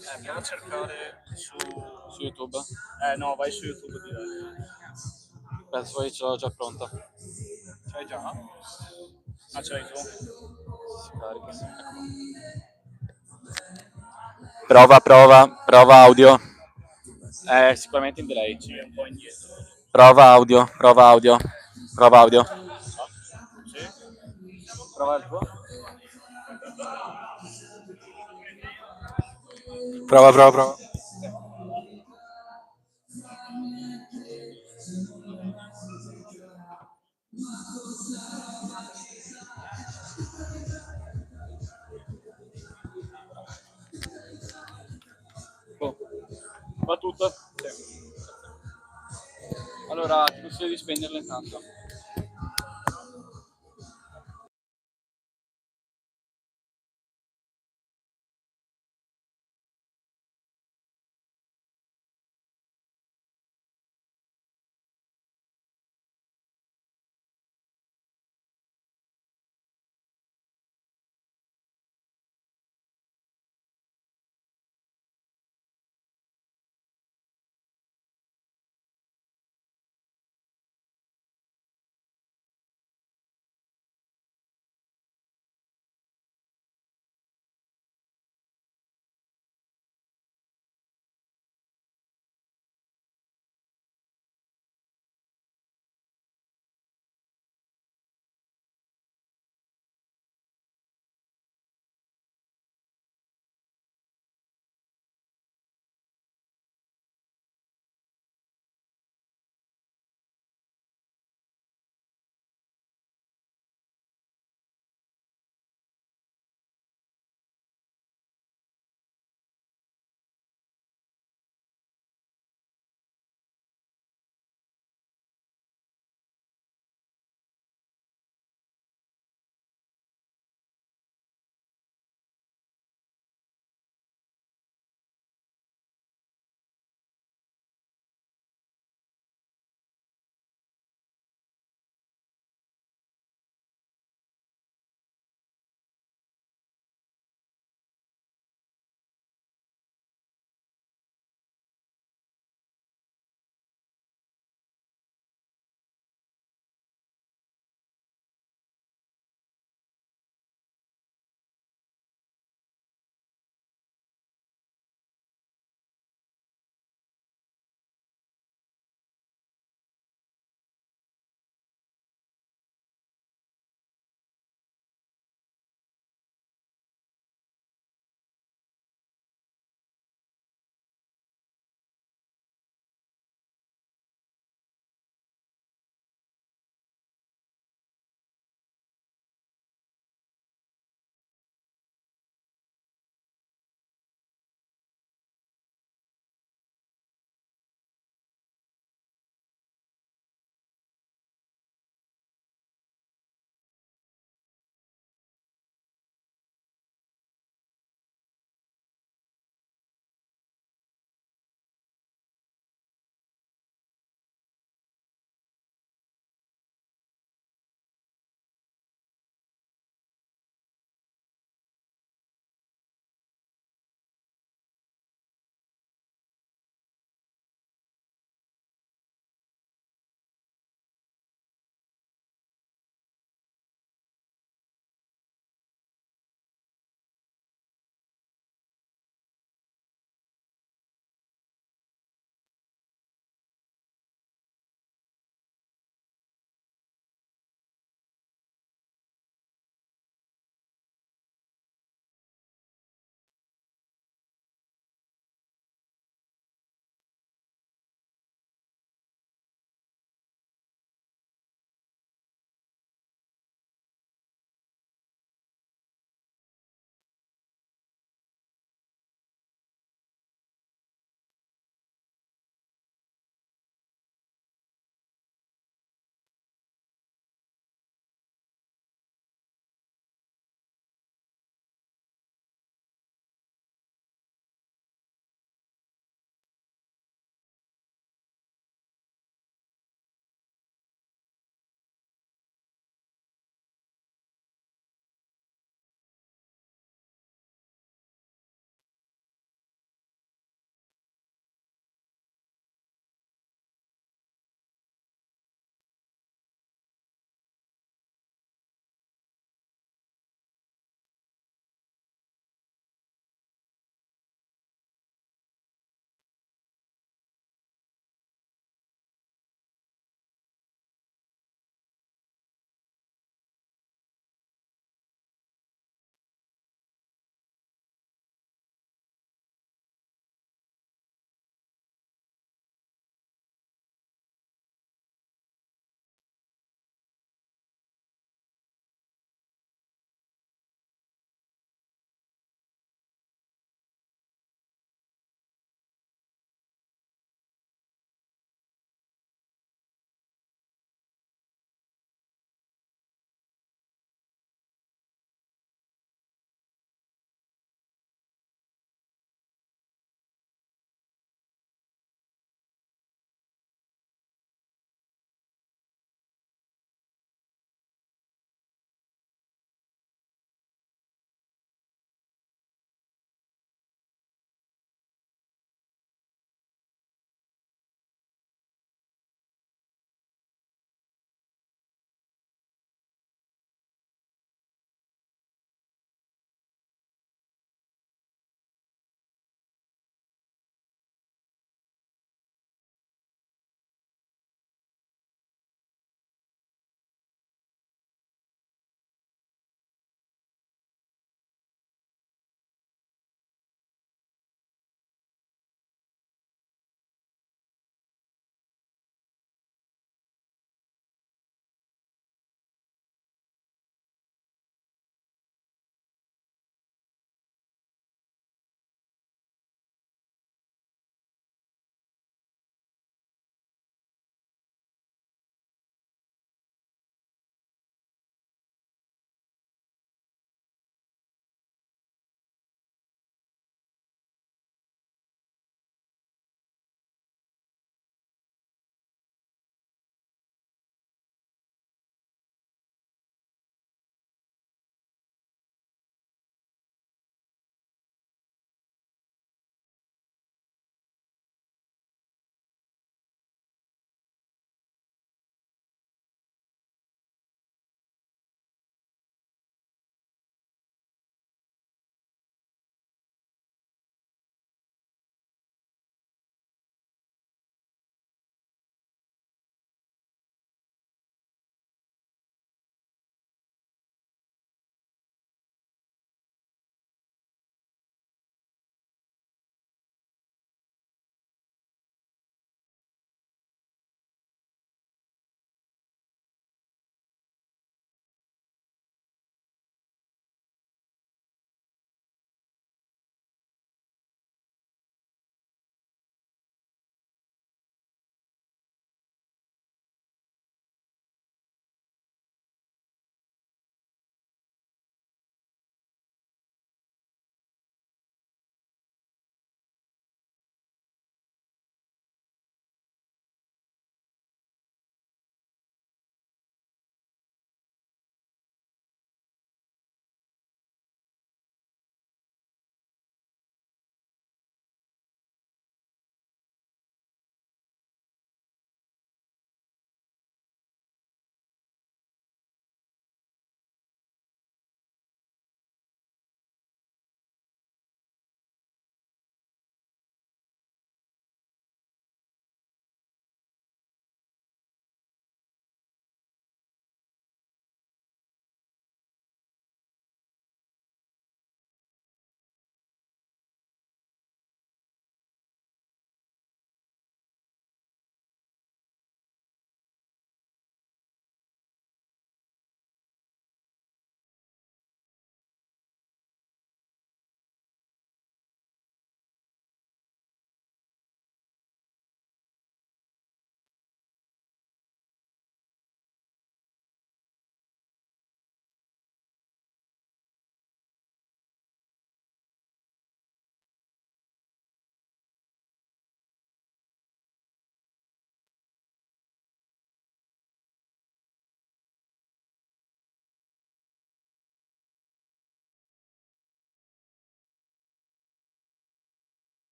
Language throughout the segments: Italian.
Prova a cercare su... Su YouTube. No, vai su YouTube diretto. Aspetta, poi ce l'ho già pronta. C'hai già? Ah, ce l'hai tu? Si carica. Prova audio. Sicuramente in delay. Sì, è un po' indietro. Prova audio. Sì? Prova il tuo. Prova. Oh. Va tutto? Sì. Allora ti consiglio di spegnerlo intanto.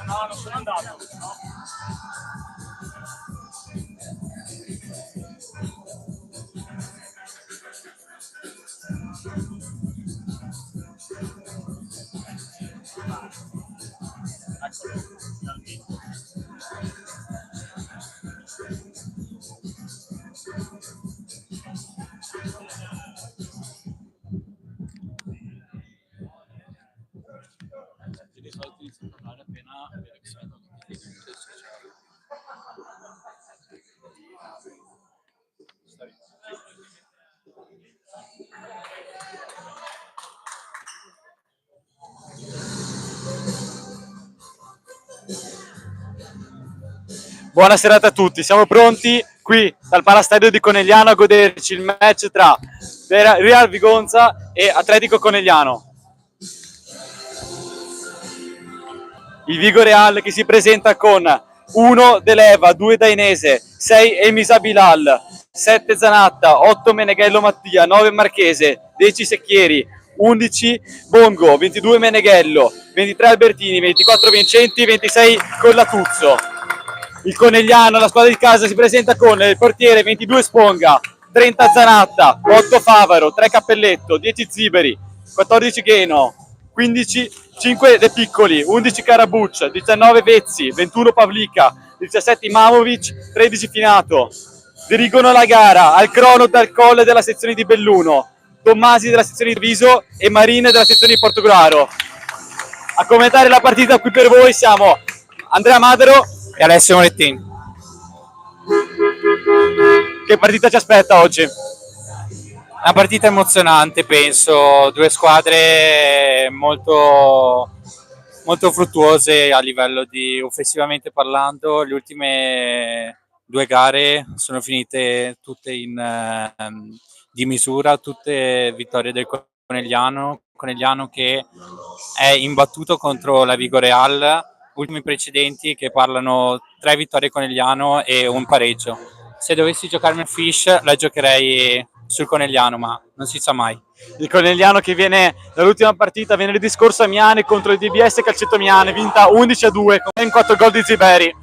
No, non sono andato. Di solito inizio a parlare appena vedo che si vedono tutti. Buona serata a tutti, siamo pronti qui dal Palastadio di Conegliano a goderci il match tra Real Vigonza e Atletico Conegliano. Il Vigo Real che si presenta con 1 Deleva, 2 Dainese, 6 Emisa Bilal, 7 Zanatta, 8 Meneghello Mattia, 9 Marchese, 10 Secchieri, 11 Bongo, 22 Meneghello, 23 Albertini, 24 Vincenti, 26 Collatuzzo. Il Conegliano, la squadra di casa, si presenta con il portiere 22 Sponga, 30 Zanatta, 8 Favaro, 3 Cappelletto, 10 Ziberi, 14 Gheno, 15 5 De Piccoli, 11 Carabuccia, 19 Vezzi, 21 Pavlica, 17 Imamovic, 13 Finato. Dirigono la gara al crono dal colle della sezione di Belluno, Tommasi della sezione di Viso e Marine della sezione di Portogruaro. A commentare la partita qui per voi siamo Andrea Madero e Alessio Morettini. Che partita ci aspetta oggi? Una partita emozionante, penso, due squadre molto fruttuose a livello di offensivamente parlando. Le ultime due gare sono finite tutte di misura, tutte vittorie del Conegliano che è imbattuto contro la Vigo Real. Ultimi precedenti che parlano 3 vittorie Conegliano e un pareggio. Se dovessi giocarmi un fish la giocherei sul Conegliano, ma non si sa mai. Il Conegliano che viene dall'ultima partita venerdì scorso a Miane contro il DBS Calcetto Miane, vinta 11-2 con ben 4 gol di Ziberi.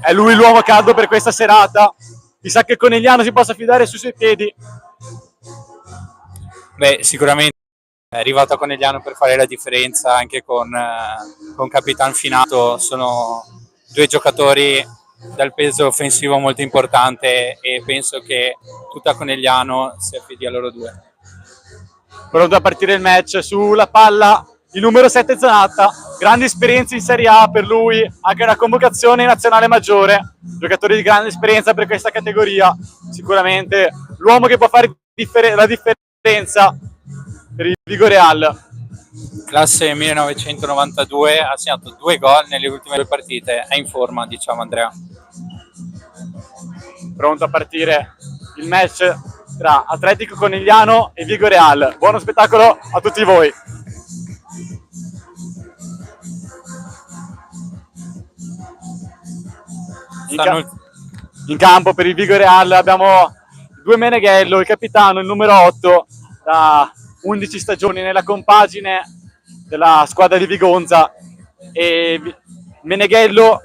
È lui l'uomo caldo per questa serata. Chissà che il Conegliano si possa fidare sui suoi piedi. Beh, sicuramente è arrivato a Conegliano per fare la differenza anche con Capitan Finato. Sono due giocatori dal peso offensivo molto importante e penso che tutta Conegliano si affidi a loro due. Pronto a partire il match, sulla palla il numero 7 Zanatta, grande esperienza in Serie A per lui, anche una convocazione nazionale maggiore, giocatore di grande esperienza per questa categoria, sicuramente l'uomo che può fare la differenza per il Vigo Real. Classe 1992, ha segnato 2 gol nelle ultime 2 partite, è in forma, diciamo, Andrea. Pronto a partire il match tra Atletico Conegliano e Vigo Real. Buono spettacolo a tutti voi. In campo per il Vigo Real abbiamo 2 Meneghello, il capitano, il numero 8, da 11 stagioni nella compagine della squadra di Vigonza, e Meneghello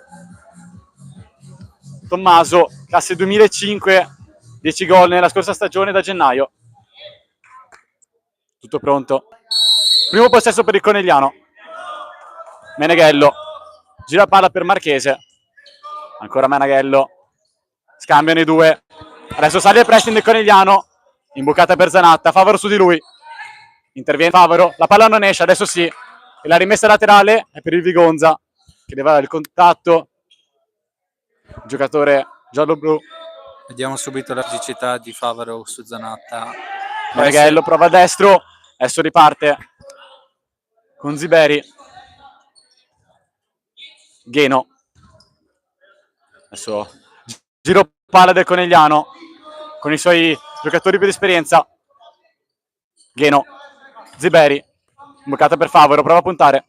Tommaso, classe 2005, 10 gol nella scorsa stagione da gennaio. Tutto pronto. Primo possesso per il Conegliano. Meneghello, gira palla per Marchese. Ancora Meneghello. Scambiano i due. Adesso sale il pressing del Conegliano. Imbucata per Zanatta. Favaro su di lui. Interviene Favaro. La palla non esce, adesso sì. E la rimessa laterale è per il Vigonza, che deve avere il contatto. Il giocatore giallo-blu. Vediamo subito la fisicità di Favaro su Zanatta. Meneghello prova a destro. Adesso riparte con Ziberi. Gheno. Adesso giro palla del Conegliano con i suoi giocatori per esperienza. Gheno. Ziberi. Imbucata per Favaro, prova a puntare.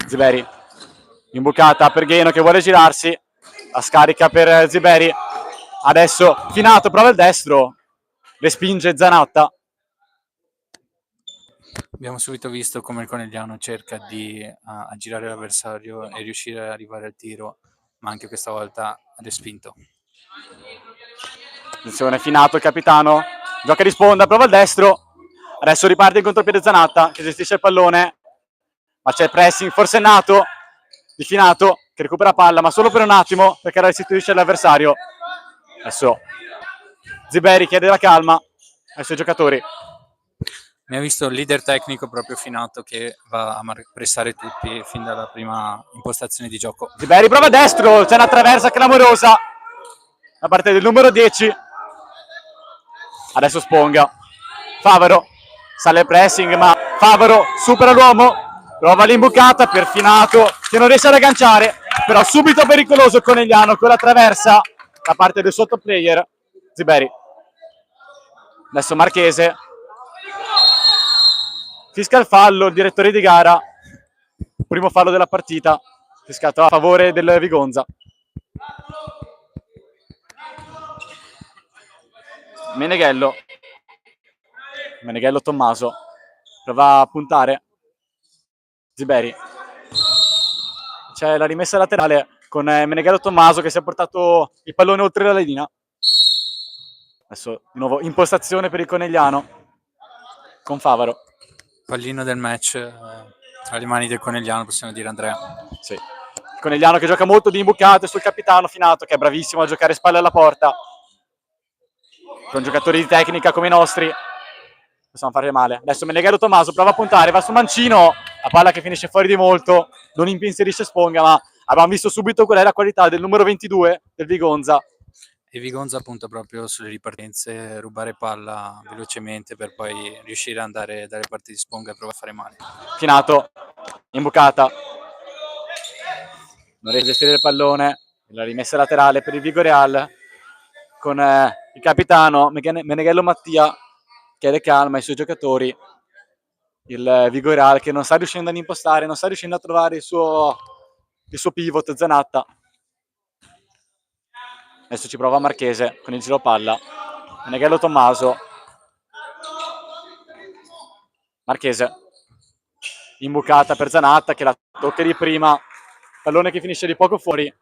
Ziberi. Imbucata per Gheno che vuole girarsi. La scarica per Ziberi. Adesso Finato, prova il destro. Respinge Zanatta. Abbiamo subito visto come il Conegliano cerca di aggirare l'avversario e riuscire ad arrivare al tiro, ma anche questa volta ha respinto. Attenzione, Finato, il capitano. Gioca di sponda, prova il destro. Adesso riparte in contropiede Zanatta che gestisce il pallone. Ma c'è il pressing forsennato di Finato che recupera palla, ma solo per un attimo perché la restituisce all'avversario. Adesso Ziberi chiede la calma ai suoi giocatori. Mi ha visto il leader tecnico proprio Finato che va a pressare tutti fin dalla prima impostazione di gioco. Ziberi prova a destro, c'è una traversa clamorosa da parte del numero 10. Adesso Sponga. Favaro sale il pressing, ma Favaro supera l'uomo, prova l'imbucata per Finato che non riesce ad agganciare, però subito pericoloso Conegliano con la traversa da parte del sottoplayer Ziberi. Adesso Marchese. Fischia il fallo, il direttore di gara. Primo fallo della partita, fischiato a favore del Vigonza. Meneghello Tommaso prova a puntare. Ziberi. C'è la rimessa laterale con Meneghello Tommaso che si è portato il pallone oltre la linea. Adesso di nuovo impostazione per il Conegliano con Favaro. Pallino del match tra le mani del Conegliano, possiamo dire, Andrea. Sì. Il Conegliano che gioca molto di imbucate sul capitano Finato che è bravissimo a giocare spalle alla porta. Con giocatori di tecnica come i nostri possiamo fare male. Adesso Meneghello Tommaso prova a puntare, va su Mancino, la palla che finisce fuori di molto, non impensierisce Sponga, ma abbiamo visto subito qual è la qualità del numero 22 del Vigonza. E Vigonza punta proprio sulle ripartenze, rubare palla velocemente per poi riuscire ad andare dalle parti di Sponga e provare a fare male. Finato, imbucata, non riesce a gestire il pallone, la rimessa laterale per il Vigoreal con il capitano Meneghello Mattia chiede calma ai suoi giocatori. Il Vigoreal che non sta riuscendo ad impostare, non sta riuscendo a trovare il suo pivot Zanatta. Adesso ci prova Marchese con il giro palla. Meneghello Tommaso. Marchese. Imbucata per Zanatta che la tocca di prima. Pallone che finisce di poco fuori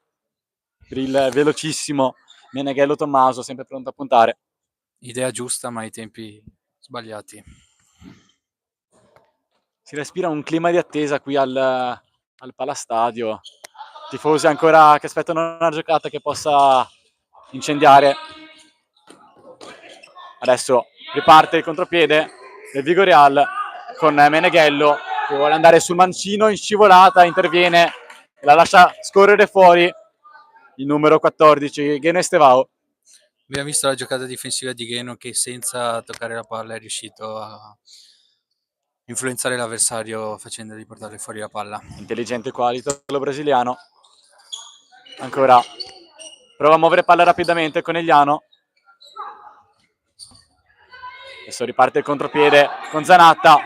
per il velocissimo Meneghello Tommaso, sempre pronto a puntare. Idea giusta ma ai tempi sbagliati. Si respira un clima di attesa qui al Palastadio. Tifosi ancora che aspettano una giocata che possa incendiare. Adesso riparte il contropiede del Vigoreal con Meneghello che vuole andare sul mancino in scivolata, interviene e la lascia scorrere fuori il numero 14 Gheno Estevao. Abbiamo visto la giocata difensiva di Gheno che senza toccare la palla è riuscito a influenzare l'avversario facendogli portare fuori la palla. Intelligente qua l'italo brasiliano. Ancora prova a muovere palla rapidamente Conegliano. Adesso riparte il contropiede con Zanatta.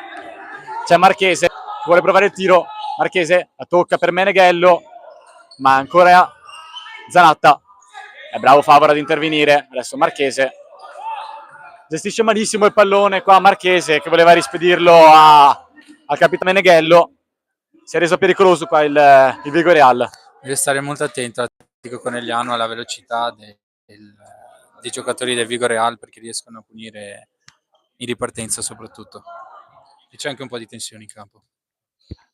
C'è Marchese che vuole provare il tiro. Marchese la tocca per Meneghello, ma ancora Zanatta. È bravo Favaro ad intervenire. Adesso Marchese gestisce malissimo il pallone qua Marchese che voleva rispedirlo al capitano Meneghello. Si è reso pericoloso qua il Vigoreal. Deve stare molto attento al tattico Conegliano, alla velocità dei giocatori del Vigoreal perché riescono a punire in ripartenza soprattutto. E c'è anche un po' di tensione in campo.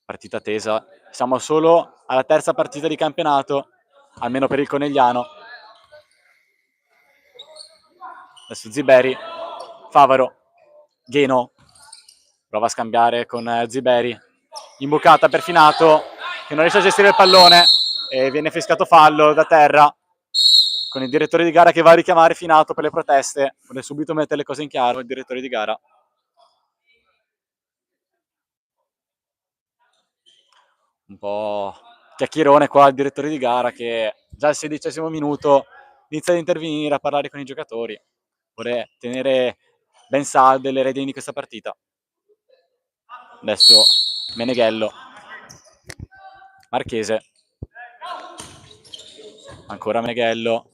Partita tesa. Siamo solo alla terza partita di campionato, almeno per il Conegliano. Adesso Ziberi, Favaro, Gheno, prova a scambiare con Ziberi, imbucata per Finato che non riesce a gestire il pallone e viene fiscato fallo da terra con il direttore di gara che va a richiamare Finato per le proteste. Vuole subito mettere le cose in chiaro il direttore di gara. Un po' chiacchierone qua il direttore di gara che già al 16° minuto inizia ad intervenire, a parlare con i giocatori. Vuole tenere ben salde le redini di questa partita. Adesso Meneghello, Marchese, ancora Meneghello,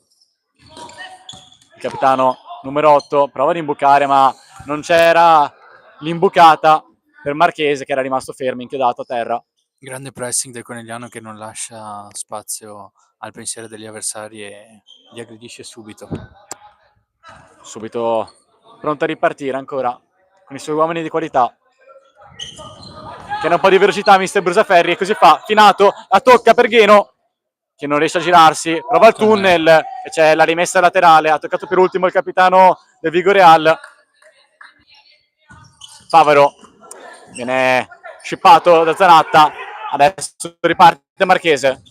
il capitano numero 8 prova ad imbucare, ma non c'era l'imbucata per Marchese, che era rimasto fermo, inchiodato a terra. Grande pressing del Conegliano che non lascia spazio al pensiero degli avversari e li aggredisce subito. Subito pronto a ripartire ancora con i suoi uomini di qualità. Tiene un po' di velocità mister Brusaferri e così fa. Finato, la tocca per Gheno, che non riesce a girarsi, prova il tunnel e c'è la rimessa laterale. Ha toccato per ultimo il capitano del Vigoreal, Favaro, viene scippato da Zanatta. Adesso riparte Marchese.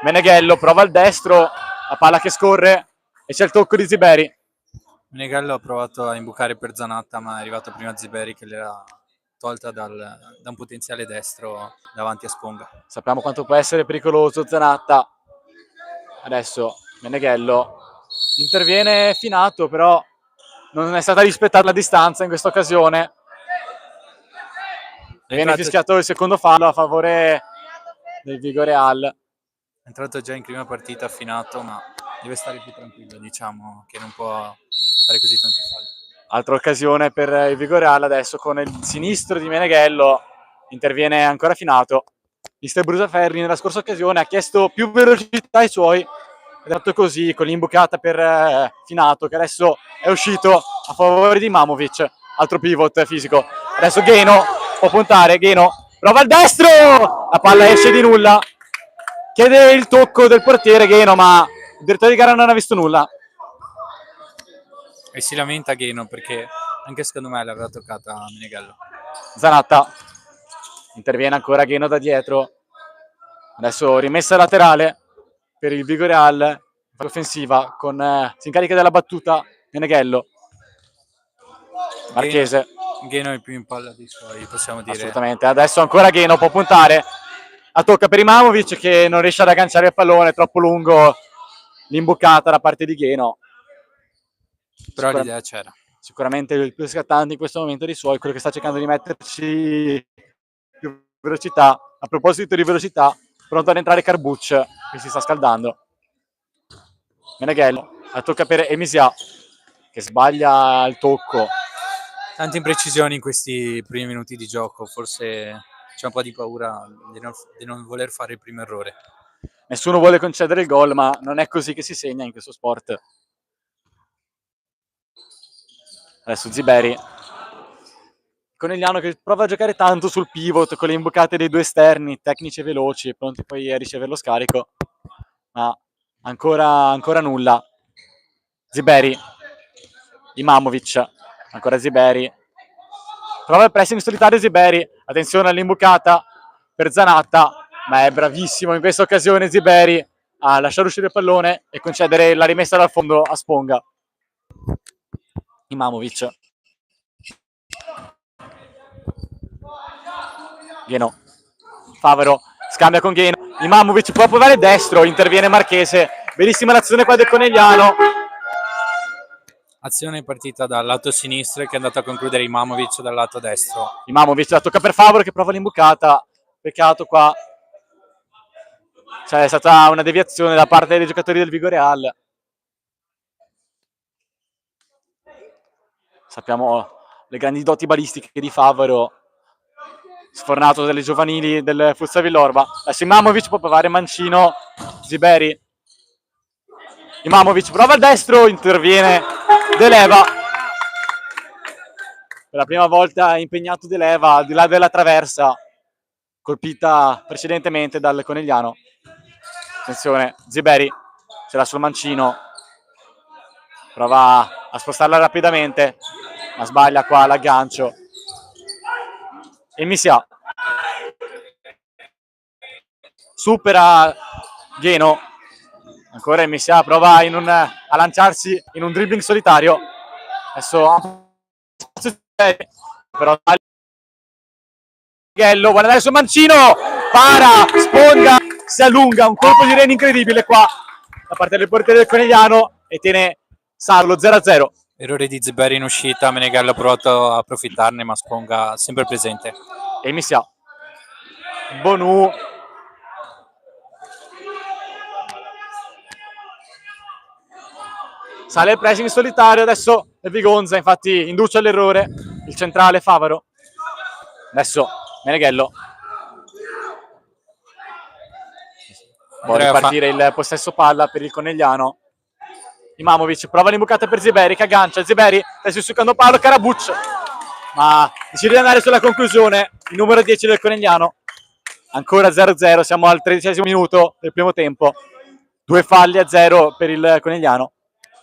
Meneghello prova il destro, la palla che scorre e c'è il tocco di Ziberi. Meneghello ha provato a imbucare per Zanatta, ma è arrivato prima Ziberi che l'era tolta da un potenziale destro davanti a Sponga. Sappiamo quanto può essere pericoloso Zanatta. Adesso Meneghello interviene Finato, però non è stata rispettata la distanza in questa occasione. Viene fischiato il secondo fallo a favore del Vigoreal. È entrato già in prima partita affinato, ma deve stare più tranquillo, diciamo, che non può fare così tanti falli. Altra occasione per il Vigoreal adesso con il sinistro di Meneghello. Interviene ancora Finato. Mister Brusaferri nella scorsa occasione ha chiesto più velocità ai suoi ed è fatto così con l'imbucata per Finato, che adesso è uscito a favore di Mamovic. Altro pivot fisico. Adesso Gheno può puntare, Gheno prova il destro, la palla esce di nulla. Chiede il tocco del portiere Gheno, ma il direttore di gara non ha visto nulla. E si lamenta Gheno perché anche secondo me l'aveva toccata Meneghello. Zanatta interviene ancora Gheno da dietro. Adesso rimessa laterale per il Vigoreal, offensiva con si incarica della battuta Meneghello. Marchese. Gheno è più in palla dei suoi, possiamo dire. Assolutamente. Adesso ancora Gheno può puntare. La tocca per Imamovic che non riesce ad agganciare il pallone, è troppo lungo l'imbucata da parte di Gheno. Però l'idea c'era. Sicuramente il più scattante in questo momento dei suoi, quello che sta cercando di metterci più velocità. A proposito di velocità, pronto ad entrare Carbucci, che si sta scaldando. Meneghello, la tocca per Emisia, che sbaglia il tocco. Tante imprecisioni in questi primi minuti di gioco, forse c'è un po' di paura di non voler fare il primo errore. Nessuno vuole concedere il gol, ma non è così che si segna in questo sport. Adesso Ziberi, Conegliano che prova a giocare tanto sul pivot con le imbucate dei due esterni, tecnici e veloci, pronti poi a ricevere lo scarico, ma ancora nulla. Ziberi, Imamovic, ancora Ziberi, prova il pressing solitario Ziberi, attenzione all'imbucata per Zanatta, ma è bravissimo in questa occasione Ziberi a lasciare uscire il pallone e concedere la rimessa dal fondo a Sponga. Imamovic, Gheno, Favaro scambia con Gheno, Imamovic può provare destro, interviene Marchese, bellissima l'azione qua del Conegliano. Azione partita dal lato sinistro che è andato a concludere Imamovic dal lato destro. Imamovic la tocca per Favaro che prova l'imbucata, peccato qua, c'è stata una deviazione da parte dei giocatori del Vigoreal. Sappiamo le grandi doti balistiche di Favaro, sfornato dalle giovanili del Futsal Villorba. Adesso Imamovic può provare mancino, Ziberi, Imamovic prova il destro, interviene De Leva. Per la prima volta è impegnato De Leva al di là della traversa colpita precedentemente dal Conegliano. Attenzione, Ziberi ce l'ha sul mancino, prova a spostarla rapidamente, ma sbaglia qua l'aggancio. Emisia supera Gheno, ancora Emisia prova a lanciarsi in un dribbling solitario. Adesso però Meneghello vuole andare sul mancino, para, Sponga, si allunga, un colpo di reni incredibile qua da parte del portiere del Conegliano e tiene salvo 0-0. Errore di Ziberi in uscita, Meneghello ha provato a approfittarne, ma Sponga sempre presente. E Misia. Bonu. Sale il pressing solitario, adesso Vigonza infatti induce all'errore, il centrale Favaro. Adesso Meneghello. Vuole ripartire il possesso palla per il Conegliano. Imamovic prova l'imbucata per Ziberi che aggancia. Ziberi adesso sul secondo palo, Karabuc. Ma decide di andare sulla conclusione. Il numero 10 del Conegliano. Ancora 0-0, siamo al 13° minuto del primo tempo. 2 falli a 0 per il Conegliano.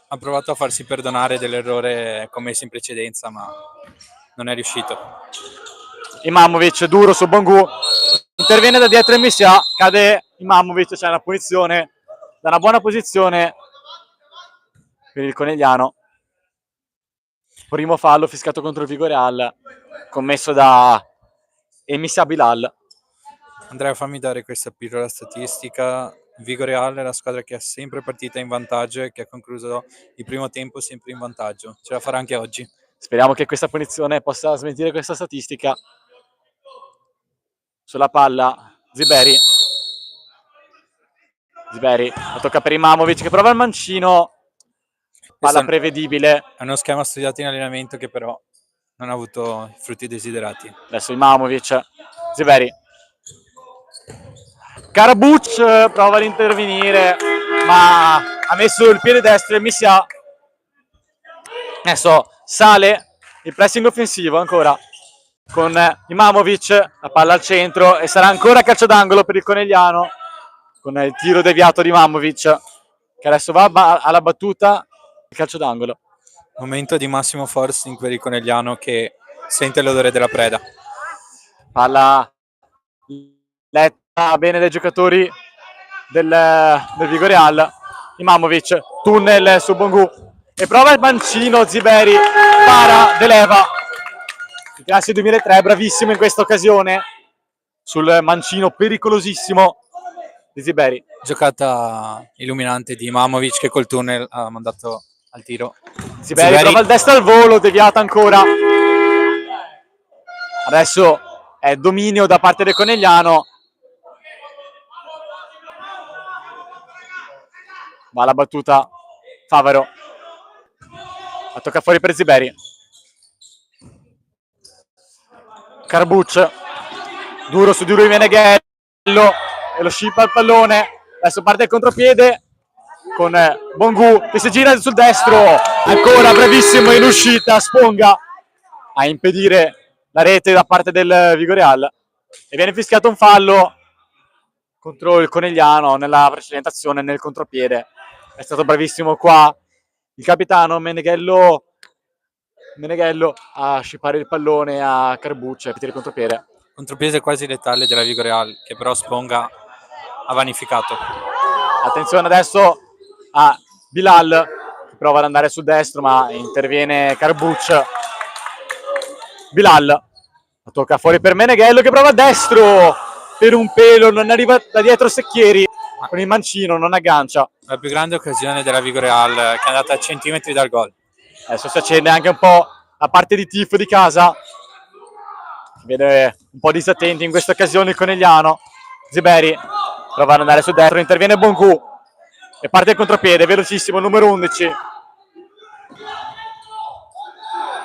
Ha provato a farsi perdonare dell'errore commesso in precedenza, ma non è riuscito. Imamovic duro su Bongu, interviene da dietro in Misia, cade Imamovic, c'è una punizione da una buona posizione per il Conegliano. Primo fallo fiscato contro il Vigoreal, commesso da Misia Bilal. Andrea, fammi dare questa pillola statistica. Vigoreal è la squadra che ha sempre partita in vantaggio e che ha concluso il primo tempo sempre in vantaggio. Ce la farà anche oggi. Speriamo che questa punizione possa smentire questa statistica. Sulla palla Ziberi. Ziberi, la tocca per Imamovic che prova il mancino. Palla prevedibile. È uno schema studiato in allenamento che però non ha avuto i frutti desiderati. Adesso Imamovic. Ziberi. Karabuc prova ad intervenire, ma ha messo il piede destro e Misia. Adesso sale il pressing offensivo ancora con Imamovic, la palla al centro e sarà ancora calcio d'angolo per il Conegliano con il tiro deviato di Imamovic che adesso va alla battuta, il calcio d'angolo. Momento di massimo forcing per il Conegliano che sente l'odore della preda. Palla letta bene dai giocatori del Vigoreal. Imamovic, tunnel su Bongu e prova il mancino. Ziberi para, deleva. Il classe 2003, bravissimo in questa occasione sul mancino pericolosissimo di Ziberi. Giocata illuminante di Imamovic che col tunnel ha mandato al tiro. Ziberi prova il destro al volo, deviata ancora. Adesso è dominio da parte del Conegliano. Va la battuta Favaro. La tocca fuori per Ziberi. Karabuc. Duro su di lui Meneghello. E lo scippa il pallone. Adesso parte il contropiede con Bongu che si gira sul destro. Ancora bravissimo in uscita. Sponga a impedire la rete da parte del Vigoreal. E viene fischiato un fallo contro il Conegliano nella precedente azione nel contropiede. È stato bravissimo qua il capitano Meneghello a scippare il pallone a Karabuc e a il contropiede. Contropiede quasi letale della Vigoreal che però Sponga ha vanificato. Attenzione adesso a Bilal che prova ad andare sul destro ma interviene Karabuc. Bilal la tocca fuori per Meneghello che prova a destro per un pelo, non arriva da dietro Secchieri con il mancino, non aggancia. La più grande occasione della Vigoreal che è andata a centimetri dal gol. Adesso si accende anche un po' la parte di tifo di casa. Si vede un po' disattenti in questa occasione il Conegliano. Ziberi prova ad andare su destro, interviene Bongu e parte il contropiede, velocissimo, numero 11.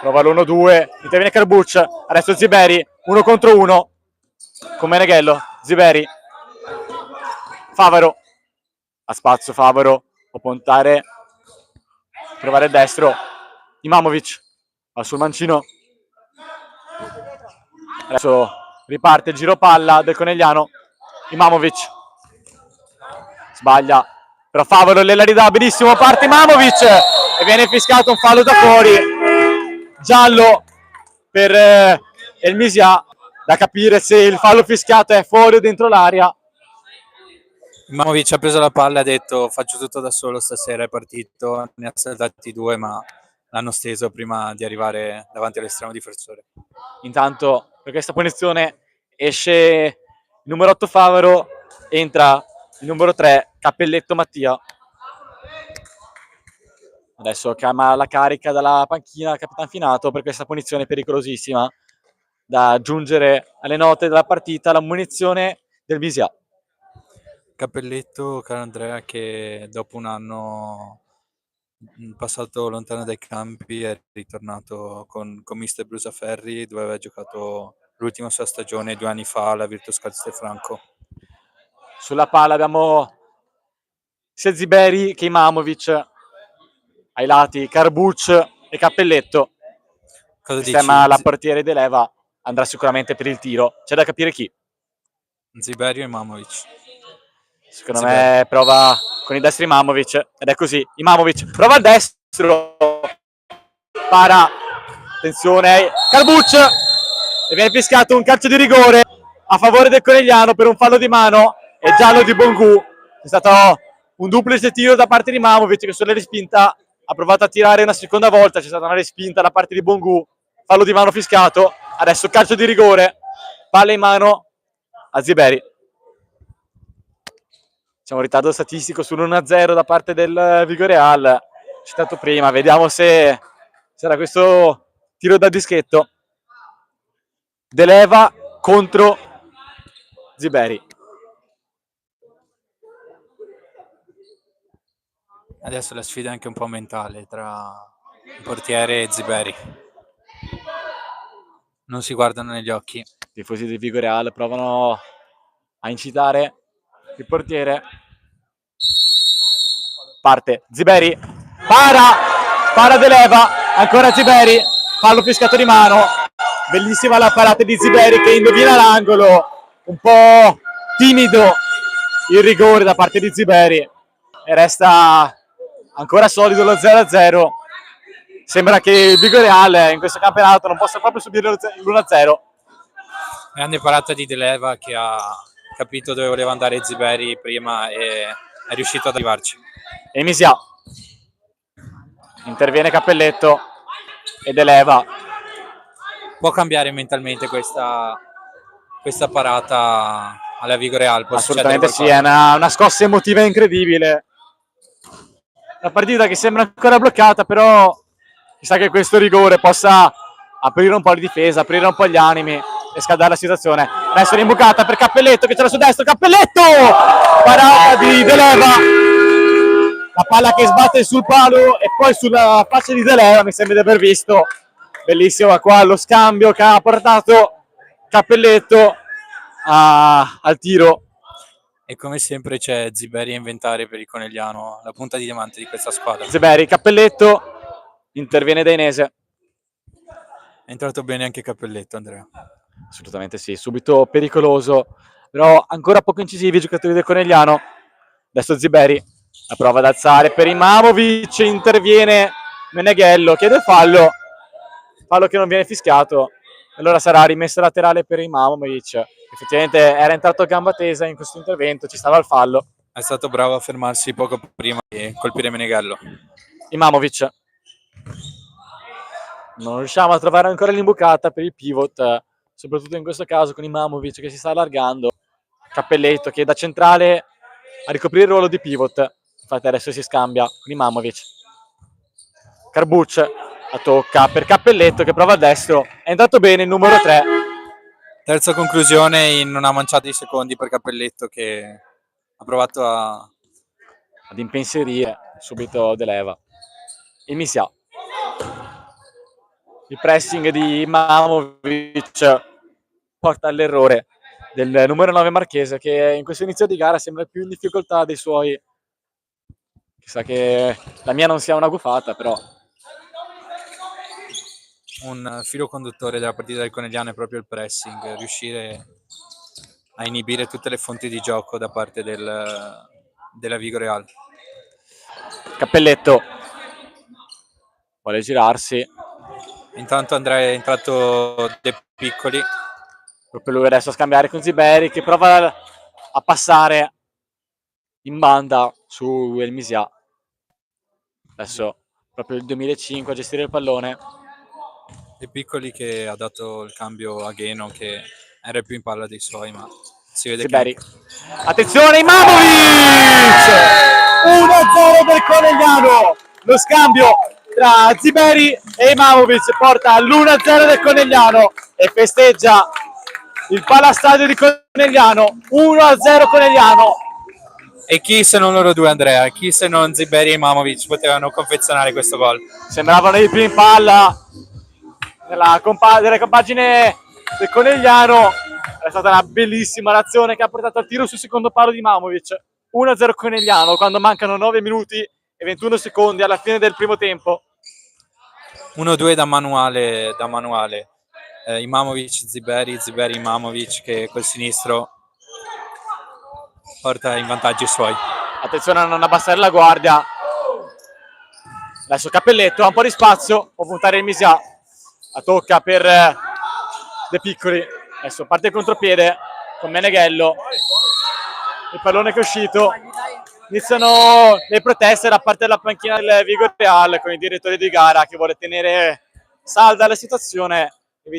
Prova l'1-2, interviene Karabuc, adesso Ziberi, 1 contro 1 con Meneghello. Ziberi, Favaro, a spazio Favaro, può puntare, provare il destro, Imamovic, va sul mancino. Adesso riparte il giro palla del Conegliano. Imamovic sbaglia, però Favaro gliela ridà benissimo, parte Imamovic e viene fiscato un fallo da fuori, giallo per El Misia, da capire se il fallo fischiato è fuori o dentro l'area. Imamovic ha preso la palla e ha detto faccio tutto da solo stasera, è partito, ne ha saltati 2 ma l'hanno steso prima di arrivare davanti all'estremo difensore. Intanto per questa punizione esce il numero 8 Favaro, entra il numero 3 Cappelletto Mattia. Adesso chiama la carica dalla panchina Capitan Finato per questa punizione pericolosissima da aggiungere alle note della partita, la munizione del Visia. Cappelletto, caro Andrea, che dopo un anno passato lontano dai campi è ritornato con Mister Brusaferri, dove aveva giocato l'ultima sua stagione 2 anni fa alla Virtus Castelfranco. Sulla palla abbiamo sia Ziberi che Imamovic, ai lati Carbucci e Cappelletto. Cosa Sistema dici? la portiere De Leva, andrà sicuramente per il tiro, c'è da capire chi. Ziberio e Imamovic. Secondo Ziberi. me prova con il destro Imamovic, ed è così, Imamovic prova al destro, para, attenzione, Carbucci, e viene fischiato un calcio di rigore a favore del Conegliano per un fallo di mano e giallo di Bongu. È stato un duplice tiro da parte di Imamovic che sulla respinta ha provato a tirare una seconda volta, c'è stata una respinta da parte di Bongu, fallo di mano fischiato, adesso calcio di rigore, palla in mano a Ziberi. C'è un ritardo statistico sull'1-0 da parte del Vigoreal, citato prima, vediamo se sarà questo tiro da dischetto. De Leva contro Ziberi. Adesso la sfida è anche un po' mentale tra il portiere e Ziberi. Non si guardano negli occhi. I tifosi del Vigoreal provano a incitare il portiere. Parte Ziberi, para De Leva, ancora Ziberi, fallo fischiato di mano. Bellissima la parata di Ziberi che indovina l'angolo, un po' timido il rigore da parte di Ziberi e resta ancora solido lo 0-0. Sembra che il Vigoreal in questo campionato non possa proprio subire l'1-0. Grande parata di De Leva che ha capito dove voleva andare Ziberi prima e è riuscito ad arrivarci. E Misia, interviene Cappelletto e De Leva. Può cambiare mentalmente questa parata alla Vigoreal? Può Assolutamente sì, succedere è una scossa emotiva incredibile. La partita che sembra ancora bloccata, però chissà che questo rigore possa aprire un po' di difesa, aprire un po' gli animi e scaldare la situazione. Adesso l'imbucata per Cappelletto che c'era su destro, Cappelletto! Parata di De Leva. La palla che sbatte sul palo e poi sulla faccia di De Leva, mi sembra di aver visto. Bellissimo qua lo scambio che ha portato Cappelletto al tiro. E come sempre c'è Ziberi a inventare per il Conegliano, la punta di diamante di questa squadra. Ziberi, Cappelletto, interviene Dainese. È entrato bene anche Cappelletto, Andrea. Assolutamente sì, subito pericoloso, però ancora poco incisivi i giocatori del Conegliano. Adesso Ziberi, la prova ad alzare per Imamovic, interviene Meneghello, chiede fallo che non viene fischiato, allora sarà rimessa laterale per Imamovic. Effettivamente era entrato a gamba tesa in questo intervento, ci stava il fallo. È stato bravo a fermarsi poco prima di colpire Meneghello. Imamovic. Non riusciamo a trovare ancora l'imbucata per il pivot, soprattutto in questo caso con Imamovic che si sta allargando. Cappelletto che da centrale a ricoprire il ruolo di pivot. Infatti adesso si scambia con Imamovic. Carbucci la tocca per Cappelletto che prova a destro. È entrato bene il numero 3. Terza conclusione in una manciata di secondi per Cappelletto che ha provato ad impensierire subito De Leva. Il Misia. Il pressing di Imamovic porta all'errore del numero 9 marchese che in questo inizio di gara sembra più in difficoltà dei suoi. Chissà che la mia non sia una gufata, però un filo conduttore della partita del Conegliano è proprio il pressing, riuscire a inibire tutte le fonti di gioco da parte della Vigoreal. Cappelletto vuole girarsi. Intanto Andrea è entrato De Piccoli. Proprio lui adesso a scambiare con Ziberi che prova a passare in banda su El Misia. Adesso proprio il 2005 a gestire il pallone. De Piccoli che ha dato il cambio a Gheno che era più in palla dei suoi, ma si vede Ziberi. che... Attenzione Imamovic! 1-0 del Conegliano. lo scambio tra Ziberi e Imamovic porta all'1-0 del Conegliano e festeggia il Palastadio di Conegliano. 1-0 Conegliano. E chi se non loro due, Andrea? Chi se non Ziberi e Imamovic potevano confezionare questo gol? Sembravano i primi in palla delle compagine del Conegliano. È stata una bellissima azione che ha portato al tiro sul secondo palo di Imamovic. 1-0 Conegliano quando mancano 9 minuti e 21 secondi alla fine del primo tempo. 1-2 da manuale. Imamovic, Ziberi, Ziberi, Imamovic che col sinistro porta in vantaggio i suoi. Attenzione a non abbassare la guardia. Adesso Cappelletto ha un po' di spazio, può puntare il Misia. La tocca per De Piccoli. Adesso parte il contropiede con Meneghello. Il pallone che è uscito. Iniziano le proteste da parte della panchina del Vigo Real con il direttore di gara che vuole tenere salda la situazione. È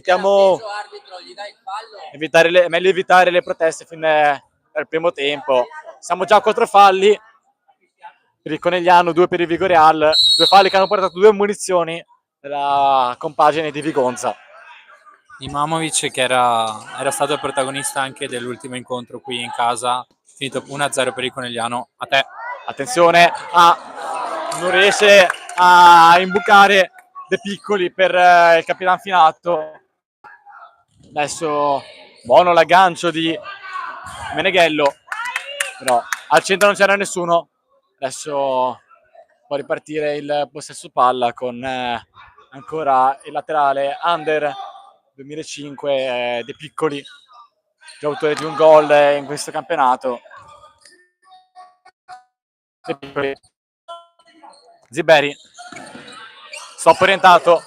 meglio evitare le proteste fin dal primo tempo. Siamo già a 4 falli per il Conegliano, 2 per il Vigo Real, 2 falli che hanno portato 2 munizioni della compagine di Vigonza. Imamovic che era stato il protagonista anche dell'ultimo incontro qui in casa, finito 1-0 per il Conegliano. A te. Attenzione, non riesce a imbucare De Piccoli per il Capitan Finato. Adesso buono l'aggancio di Meneghello, però al centro non c'era nessuno. Adesso può ripartire il possesso palla con ancora il laterale under 2005 De Piccoli, già autore di un gol in questo campionato. De Piccoli. Ziberi, stop orientato,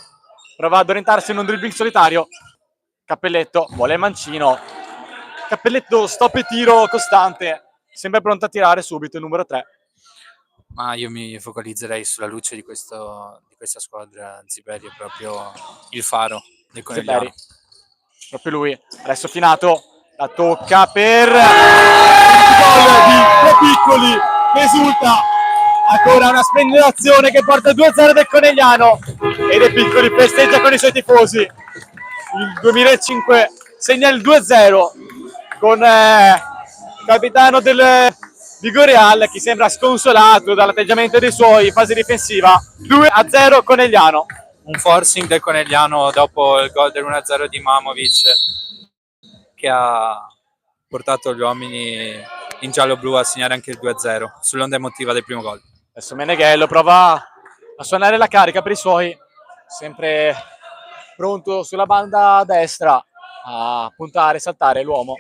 prova ad orientarsi in un dribbling solitario. Cappelletto vuole il mancino. Cappelletto stop e tiro costante, sempre pronto a tirare subito il numero 3. Ma io mi focalizzerei sulla luce di questa squadra. Ziberi è proprio il faro del Conegliano. Ziberi, proprio lui. Adesso Finato, la tocca per il gol di De Piccoli che esulta. Ancora una splendida azione che porta 2-0 del Conegliano e De Piccoli festeggia con i suoi tifosi. Il 2005 segna il 2-0 con il capitano del Vigo Real che sembra sconsolato dall'atteggiamento dei suoi in fase difensiva. 2-0 Conegliano. Un forcing del Conegliano dopo il gol del 1-0 di Imamovic che ha portato gli uomini in giallo-blu a segnare anche il 2-0 sull'onda emotiva del primo gol. Adesso Meneghello prova a suonare la carica per i suoi, sempre pronto sulla banda destra a puntare e saltare l'uomo.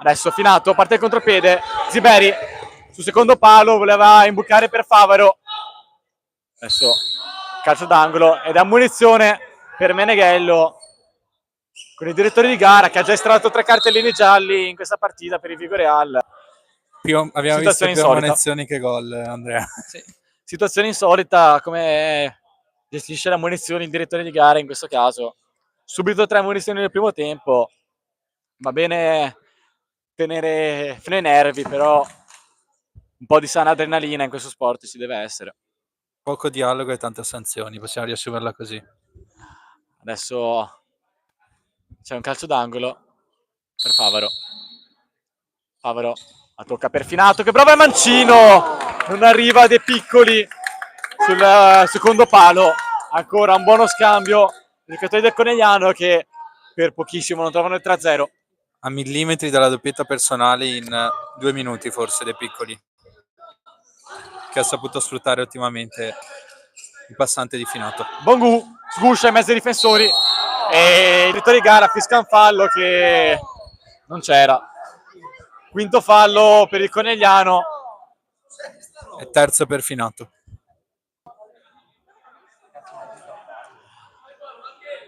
Adesso Finato, parte il contropiede, Ziberi sul secondo palo, voleva imbucare per Favaro. Adesso calcio d'angolo ed ammonizione per Meneghello con il direttore di gara che ha già estratto 3 cartellini gialli in questa partita per il Vigo Real. Abbiamo visto più ammonizioni che gol, Andrea. Sì. Situazione insolita, come gestisce le ammonizioni il direttore di gara in questo caso. Subito 3 ammonizioni nel primo tempo. Va bene tenere fino ai nervi, però un po' di sana adrenalina in questo sport ci deve essere. Poco dialogo e tante sanzioni, possiamo riassumerla così. Adesso c'è un calcio d'angolo per Favaro. Favaro la tocca per Finato che prova il mancino, non arriva De Piccoli sul secondo palo. Ancora un buono scambio i giocatori del Conegliano che per pochissimo non trovano il 3-0. A millimetri dalla doppietta personale in 2 minuti forse De Piccoli, che ha saputo sfruttare ottimamente il passante di Finato. Bongu sguscia in mezzo ai difensori e il direttore di gara fisca un fallo che non c'era. Quinto fallo per il Conegliano. E terzo per Finato.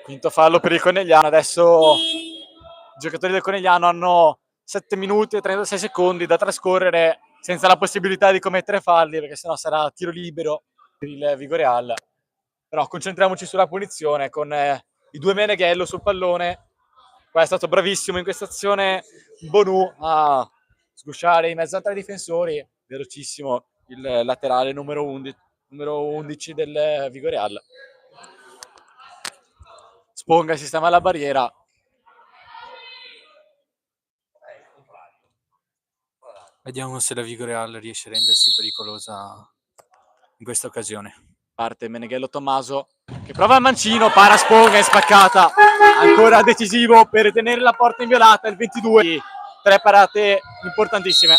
Quinto fallo per il Conegliano. Adesso i giocatori del Conegliano hanno 7 minuti e 36 secondi da trascorrere senza la possibilità di commettere falli, perché sennò sarà tiro libero per il Vigo Real. Però concentriamoci sulla punizione con i 2 Meneghello sul pallone. Qua è stato bravissimo in questa azione Bonu a sgusciare in mezzo a 3 difensori, velocissimo, il laterale numero 11 del Vigoreal. Sponga sistema la barriera. Vediamo se la Vigoreal riesce a rendersi pericolosa in questa occasione. Parte Meneghello Tommaso che prova il mancino, para Sponga, è spaccata. Ancora decisivo per tenere la porta inviolata il 22. 3 parate importantissime.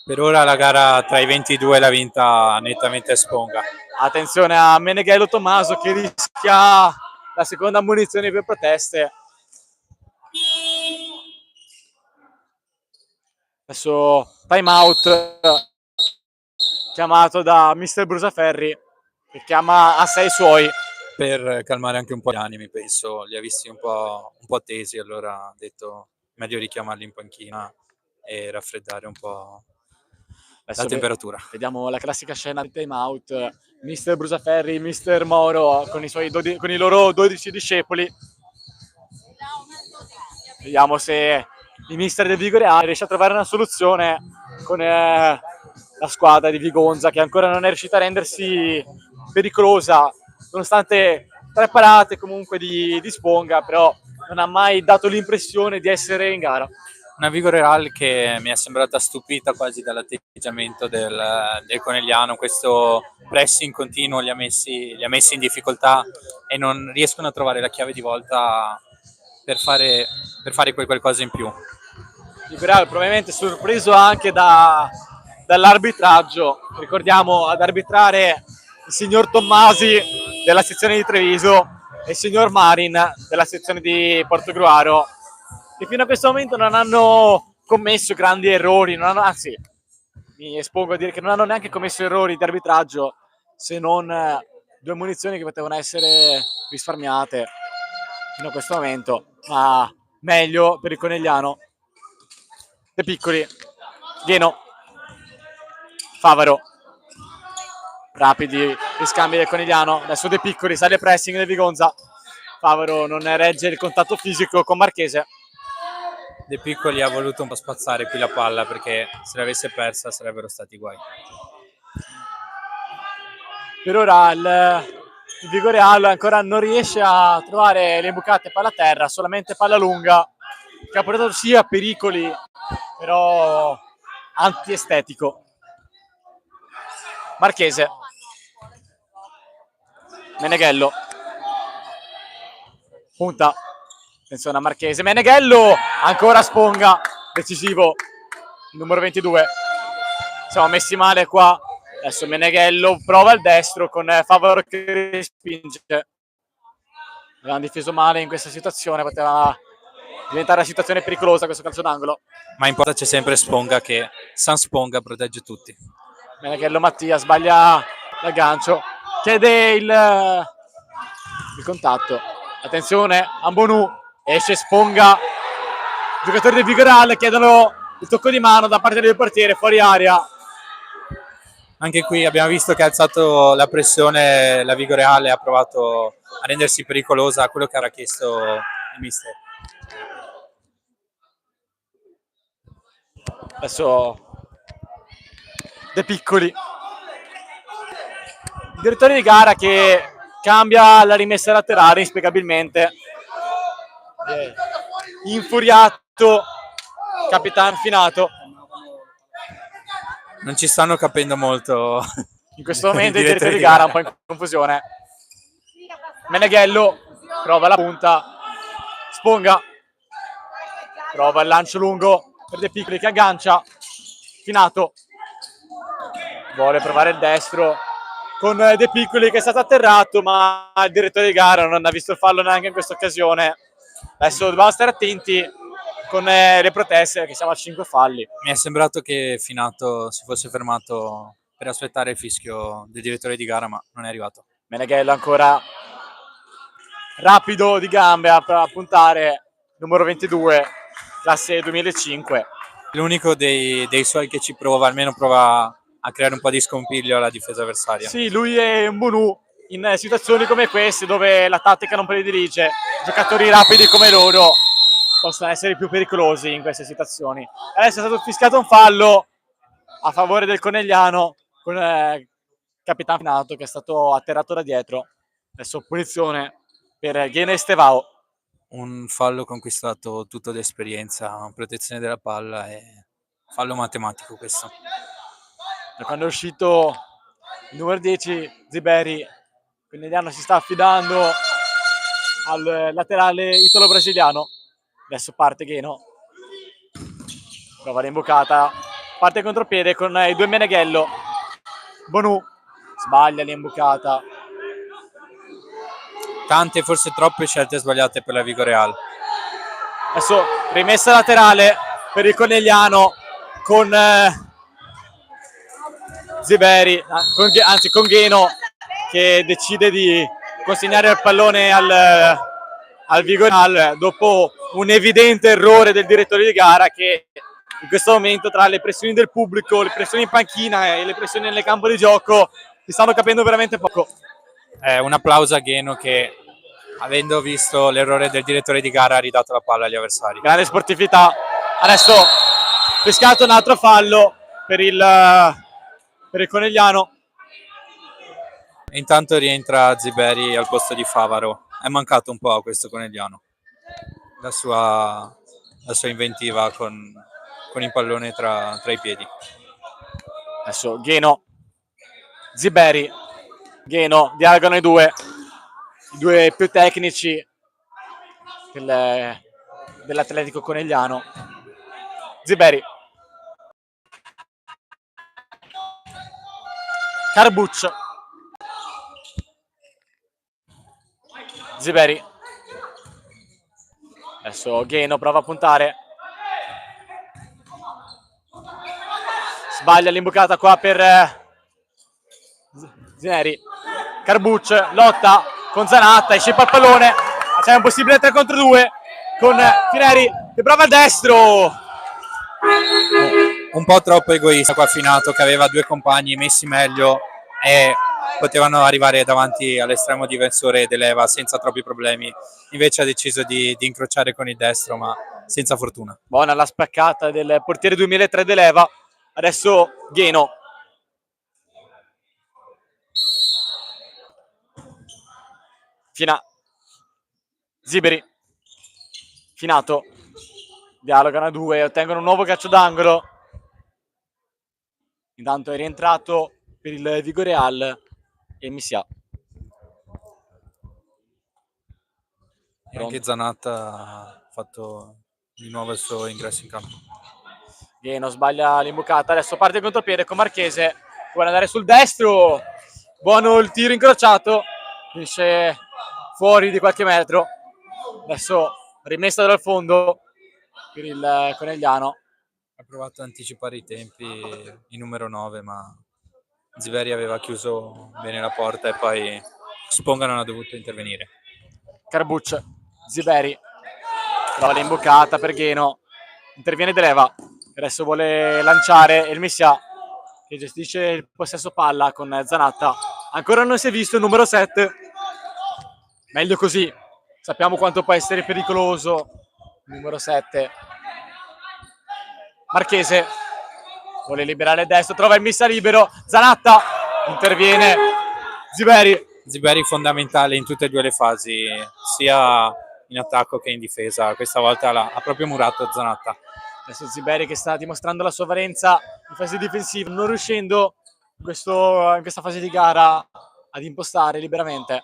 Per ora la gara tra i 22 l'ha vinta nettamente Sponga. Attenzione a Meneghello Tommaso che rischia la seconda ammonizione per proteste. Adesso time out chiamato da Mister Brusaferri che chiama a 6 suoi. Per calmare anche un po' gli animi, penso, li ha visti un po' tesi, allora ha detto meglio richiamarli in panchina e raffreddare un po' la temperatura. Vediamo la classica scena di time out. Mister Brusaferri, Mister Moro con i loro 12 discepoli. Vediamo se il mister del Vigoreale riesce a trovare una soluzione con la squadra di Vigonza che ancora non è riuscita a rendersi pericolosa nonostante 3 parate comunque di Sponga, però non ha mai dato l'impressione di essere in gara. Una Vigoreal che mi è sembrata stupita quasi dall'atteggiamento del Conegliano, questo pressing continuo li ha messi in difficoltà e non riescono a trovare la chiave di volta per fare quel qualcosa in più. Vigoreal probabilmente sorpreso anche dall'arbitraggio. Ricordiamo ad arbitrare il signor Tommasi della sezione di Treviso e il signor Marin della sezione di Portogruaro, che fino a questo momento non hanno commesso grandi errori, anzi, mi espongo a dire che non hanno neanche commesso errori di arbitraggio, se non 2 munizioni che potevano essere risparmiate fino a questo momento, ma meglio per il Conegliano. De Piccoli, Gheno, Favaro, rapidi riscambi del Conegliano, adesso De Piccoli, sale pressing del Vigonza, Favaro non regge il contatto fisico con Marchese. De Piccoli ha voluto un po' spazzare qui la palla perché se l'avesse persa sarebbero stati guai. Per ora il Vigoreal ancora non riesce a trovare le bucate palla a terra, solamente palla lunga, che ha portato sia pericoli, però antiestetico. Marchese, Meneghello, punta, attenzione a Marchese, Meneghello, ancora Sponga, decisivo, il numero 22. Siamo messi male qua. Adesso Meneghello prova il destro con Favaro che respinge. Abbiamo difeso male in questa situazione, poteva diventare una situazione pericolosa questo calcio d'angolo. Ma in porta c'è sempre Sponga che San Sponga protegge tutti. Meneghello Mattia sbaglia l'aggancio, chiede il contatto. Attenzione, Ambonu, esce Sponga. I giocatori del Vigoreal chiedono il tocco di mano da parte del portiere, fuori area. Anche qui abbiamo visto che ha alzato la pressione la Vigoreal e ha provato a rendersi pericolosa a quello che era chiesto il mister. Adesso De Piccoli, il direttore di gara che cambia la rimessa laterale inspiegabilmente. Infuriato Capitan Finato. Non ci stanno capendo molto. In questo momento il direttore di gara è un po' in confusione. Meneghello prova la punta, Sponga prova il lancio lungo per De Piccoli che aggancia, Finato vuole provare il destro con De Piccoli che è stato atterrato, ma il direttore di gara non ha visto il fallo neanche in questa occasione. Adesso dobbiamo stare attenti con le proteste perché siamo a 5 falli. Mi è sembrato che Finato si fosse fermato per aspettare il fischio del direttore di gara, ma non è arrivato. Meneghello ancora rapido di gambe a puntare, numero 22, classe 2005. L'unico dei suoi che ci prova, almeno prova a creare un po' di scompiglio alla difesa avversaria. Sì, lui è un Mbonu in situazioni come queste dove la tattica non predilige, giocatori rapidi come loro possono essere più pericolosi in queste situazioni. Adesso è stato fischiato un fallo a favore del Conegliano, con Capitan Finato che è stato atterrato da dietro. Adesso punizione per Gheno e Estevao. Un fallo conquistato tutto d'esperienza, protezione della palla e fallo matematico questo. Da quando è uscito il numero 10 Ziberi, Conegliano si sta affidando al laterale italo-brasiliano. Adesso parte Gheno, prova l'imbucata, parte contropiede con i due Meneghello. Bonu sbaglia l'imbucata. Tante, forse troppe scelte sbagliate per la Vigo Real. Adesso rimessa laterale per il Conegliano con Ziberi, anzi con Gheno, che decide di consegnare il pallone al Vigo Real dopo un evidente errore del direttore di gara, che in questo momento, tra le pressioni del pubblico, le pressioni in panchina e le pressioni nel campo di gioco, si stanno capendo veramente poco. Un applauso a Gheno che, avendo visto l'errore del direttore di gara, ha ridato la palla agli avversari. Grande sportività. Adesso pescato un altro fallo per il Conegliano. Intanto rientra Ziberi al posto di Favaro. È mancato un po' a questo Conegliano la sua inventiva con il pallone tra i piedi. Adesso Gheno, Ziberi, Gheno, dialogano i due più tecnici dell'Atletico Conegliano. Ziberi, Carbuccio, Ziberi, adesso Gheno prova a puntare, sbaglia l'imbucata qua per Zineri. Carbuccio lotta con Zanatta, scippa il pallone, c'è un possibile 3 contro 2 con Fineri che prova al destro. Un po' troppo egoista qua Finato, che aveva due compagni messi meglio e potevano arrivare davanti all'estremo difensore dell'Eva senza troppi problemi. Invece ha deciso di incrociare con il destro, ma senza fortuna. Buona la spaccata del portiere 2003 dell'Eva. Adesso Gheno. Ziberi. Finato. Dialogano a due, ottengono un nuovo calcio d'angolo. Intanto è rientrato per il Vigo Real e Misia. E anche Zanatta ha fatto di nuovo il suo ingresso in campo. Gheno sbaglia l'imbucata, adesso parte il contropiede con Marchese, vuole andare sul destro, buono il tiro incrociato, finisce fuori di qualche metro. Adesso rimessa dal fondo per il Conegliano. Ha provato ad anticipare i tempi il numero 9, ma Ziveri aveva chiuso bene la porta e poi Sponga non ha dovuto intervenire. Carbuccio, Ziberi, trova l'imbucata per Gheno, interviene Deleva, adesso vuole lanciare il Misia che gestisce il possesso palla con Zanatta. Ancora non si è visto il numero 7, meglio così, sappiamo quanto può essere pericoloso il numero 7. Marchese vuole liberare il destro, trova il Misia libero, Zanatta, interviene Ziberi fondamentale in tutte e due le fasi, sia in attacco che in difesa. Questa volta ha proprio murato Zanatta. Adesso Ziberi che sta dimostrando la sua valenza in fase difensiva, non riuscendo in questa fase di gara ad impostare liberamente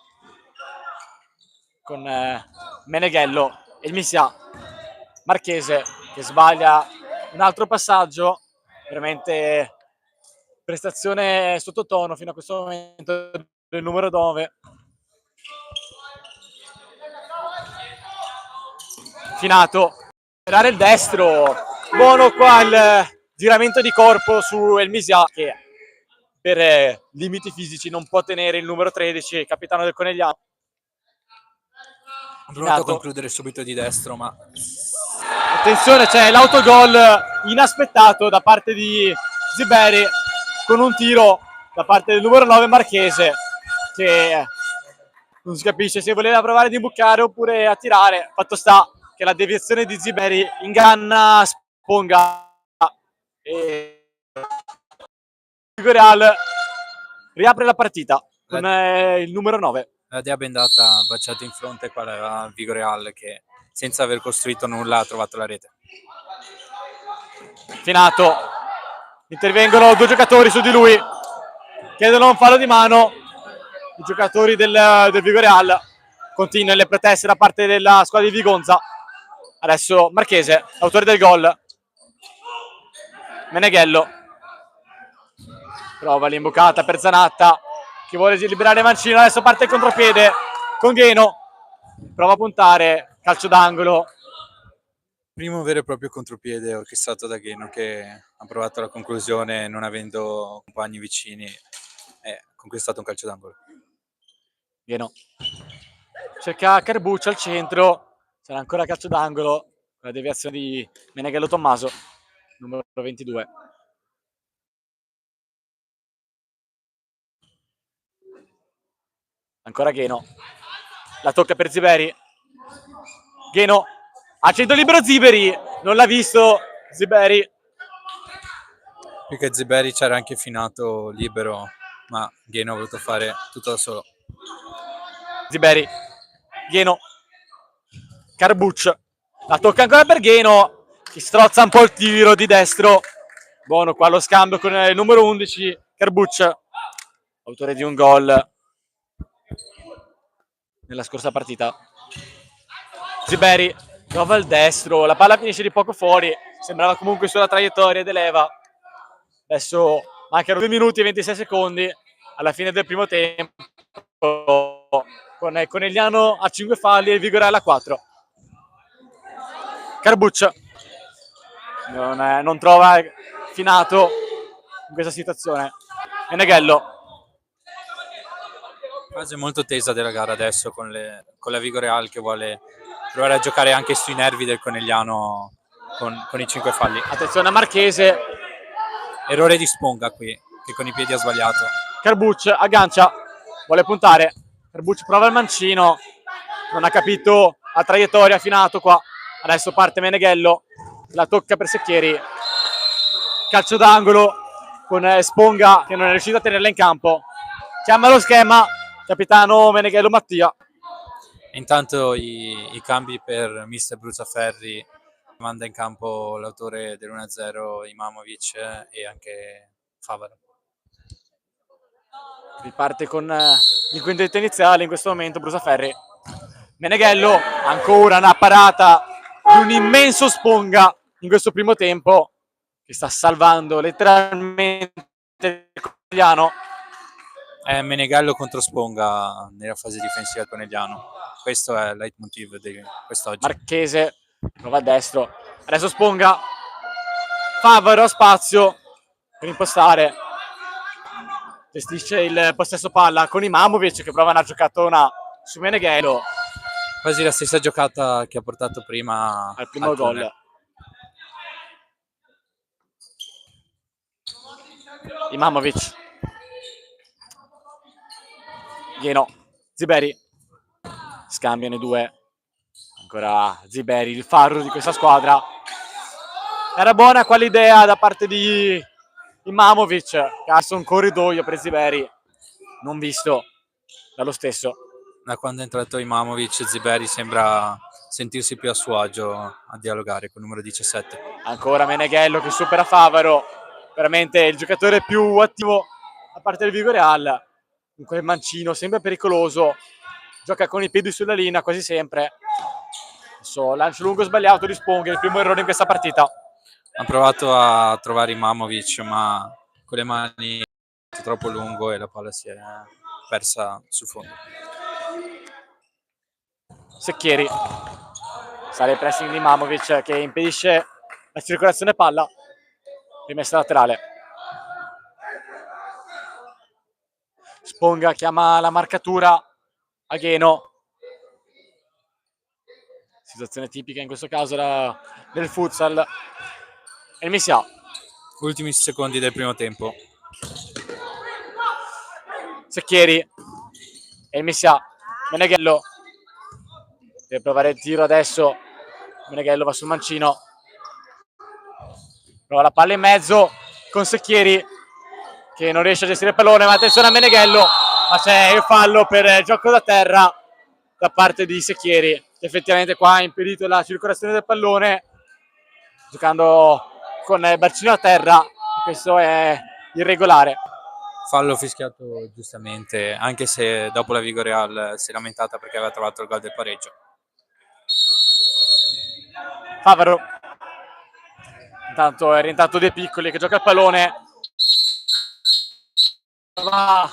con Meneghello e il Misia. Marchese che sbaglia un altro passaggio, veramente prestazione sottotono fino a questo momento del numero 9. Finato, tirare il destro, buono qua il giramento di corpo su El Misia che per limiti fisici non può tenere il numero 13, capitano del Conegliano. Ha provato a concludere subito di destro, ma attenzione, c'è l'autogol inaspettato da parte di Ziberi con un tiro da parte del numero 9 Marchese che non si capisce se voleva provare ad imbucare oppure a tirare. Fatto sta che la deviazione di Ziberi inganna Sponga e il Real riapre la partita con il numero 9. La Dea bendata baciata in fronte, qua era Vigoreal che senza aver costruito nulla ha trovato la rete. Finato, intervengono 2 giocatori su di lui, chiedono un fallo di mano i giocatori del Vigoreal. Continuano le proteste da parte della squadra di Vigonza. Adesso Marchese, autore del gol. Meneghello prova l'imbucata per Zanatta che vuole liberare Mancino. Adesso parte il contropiede con Gheno, prova a puntare, calcio d'angolo. Primo vero e proprio contropiede orchestrato da Gheno, che ha provato la conclusione non avendo compagni vicini e ha conquistato un calcio d'angolo. Gheno cerca Carbuccio al centro, sarà ancora calcio d'angolo, la deviazione di Meneghello Tommaso, numero 22. Ancora Gheno, la tocca per Ziberi. Gheno a centro libero, Ziberi non l'ha visto. Ziberi, Più che Ziberi c'era anche Finato libero, ma Gheno ha voluto fare tutto da solo. Ziberi, Gheno, Carbuccio, la tocca ancora per Gheno, che strozza un po' il tiro di destro. Buono qua lo scambio con il numero 11, Carbuccio, autore di un gol nella scorsa partita. Ziberi trova il destro, la palla finisce di poco fuori, sembrava comunque sulla traiettoria dell'Eva. Adesso mancano 2 minuti e 26 secondi alla fine del primo tempo, con Conegliano a 5 falli e il Vigoreal a 4. Carbuccio non trova Finato in questa situazione. Meneghello, Fase molto tesa della gara adesso con la Vigoreal che vuole provare a giocare anche sui nervi del Conegliano con i 5 falli. attenzione a Marchese, Errore di Sponga qui, che con i piedi ha sbagliato. Carbuccio aggancia, vuole puntare, Carbuccio prova il mancino, non ha capito la traiettoria. Finato qua, adesso parte Meneghello, la tocca per Secchieri, calcio d'angolo con Sponga che non è riuscito a tenerla in campo. Chiama lo schema capitano Meneghello Mattia. Intanto i cambi per mister Brusaferri, manda in campo l'autore dell'1-0 Imamovic e anche Favaro. Riparte con il quintetto iniziale in questo momento Brusaferri. Meneghello, ancora una parata di un immenso Sponga in questo primo tempo che sta salvando letteralmente il Conegliano. È Meneghello contro Sponga nella fase difensiva del Conegliano. Questo è il leitmotiv di quest'oggi. Marchese prova a destro, adesso Sponga, Favaro a spazio per impostare, gestisce il possesso palla con Imamovic che prova una giocatona su Meneghello Quasi la stessa giocata che ha portato prima al primo gol. tunnel. Imamovic, Gheno, Ziberi, scambiano i due, ancora Ziberi, il farro di questa squadra. Era buona quell'idea da parte di Imamovic che ha messo un corridoio per Ziberi, non visto dallo stesso. Da quando è entrato Imamovic, Ziberi sembra sentirsi più a suo agio a dialogare con il numero 17. Ancora Meneghello che supera Favaro, veramente il giocatore più attivo da parte del Vigoreal, con quel mancino sempre pericoloso, gioca con i piedi sulla linea quasi sempre. Adesso lancio lungo sbagliato di Sponga, il primo errore in questa partita. Ha provato a trovare Imamovic, ma con le mani troppo lungo e la palla si è persa sul fondo. Secchieri, sale il pressing di Imamovic che impedisce la circolazione palla, rimessa laterale. Sponga chiama la marcatura a Gheno, situazione tipica in questo caso del futsal. El Misià, Ultimi secondi del primo tempo. Secchieri, El Misià, Meneghello deve provare il tiro adesso. Meneghello va sul mancino, prova la palla in mezzo con Secchieri che non riesce a gestire il pallone, ma attenzione a Meneghello, ma c'è il fallo per gioco da terra da parte di Secchieri, che effettivamente qua ha impedito la circolazione del pallone giocando con il bacino a terra, e questo è irregolare. Fallo fischiato giustamente, anche se dopo la Vigo Real si è lamentata perché aveva trovato il gol del pareggio. Favaro, intanto è rientrato De Piccoli che gioca il pallone, ma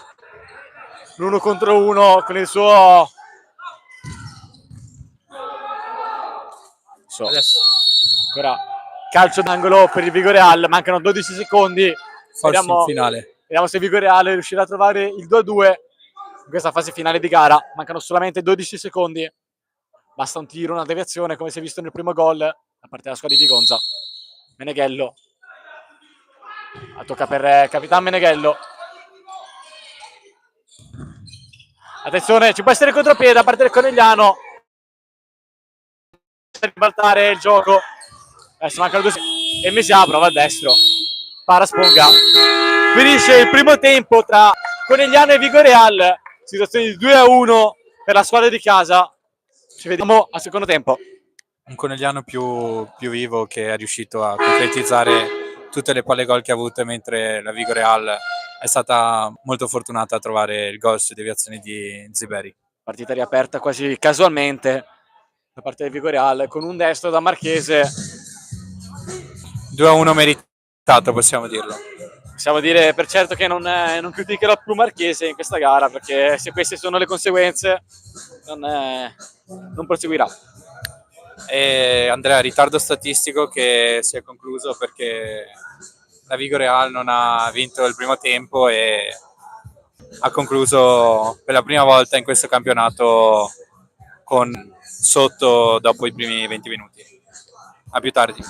l'uno contro uno con il suo Adesso ancora calcio d'angolo per il Vigo Real, mancano 12 secondi, forse in finale. vediamo se Vigo Real riuscirà a trovare il 2-2 in questa fase finale di gara, mancano solamente 12 secondi, basta un tiro, una deviazione come si è visto nel primo gol da parte della squadra di Vigonza. Meneghello, tocca per Capitan Meneghello, attenzione, ci può essere il contropiede da parte del Conegliano per ribaltare il gioco. Adesso mancano 2 secondi e Mesia prova a destro, para Sponga, finisce il primo tempo tra Conegliano e Vigo Real, situazione di 2-1 per la squadra di casa. Ci vediamo al secondo tempo. Un Conegliano più vivo che è riuscito a concretizzare tutte le palle gol che ha avuto, mentre la Vigo Real è stata molto fortunata a trovare il gol su deviazioni di Ziberi. Partita riaperta quasi casualmente da parte del Vigo Real con un destro da Marchese. 2-1 meritato, possiamo dirlo. Possiamo dire per certo che non criticherò più Marchese in questa gara, perché se queste sono le conseguenze non proseguirà. E Andrea, ritardo statistico che si è concluso perché la Vigo Real non ha vinto il primo tempo e ha concluso per la prima volta in questo campionato con sotto dopo i primi 20 minuti. A più tardi.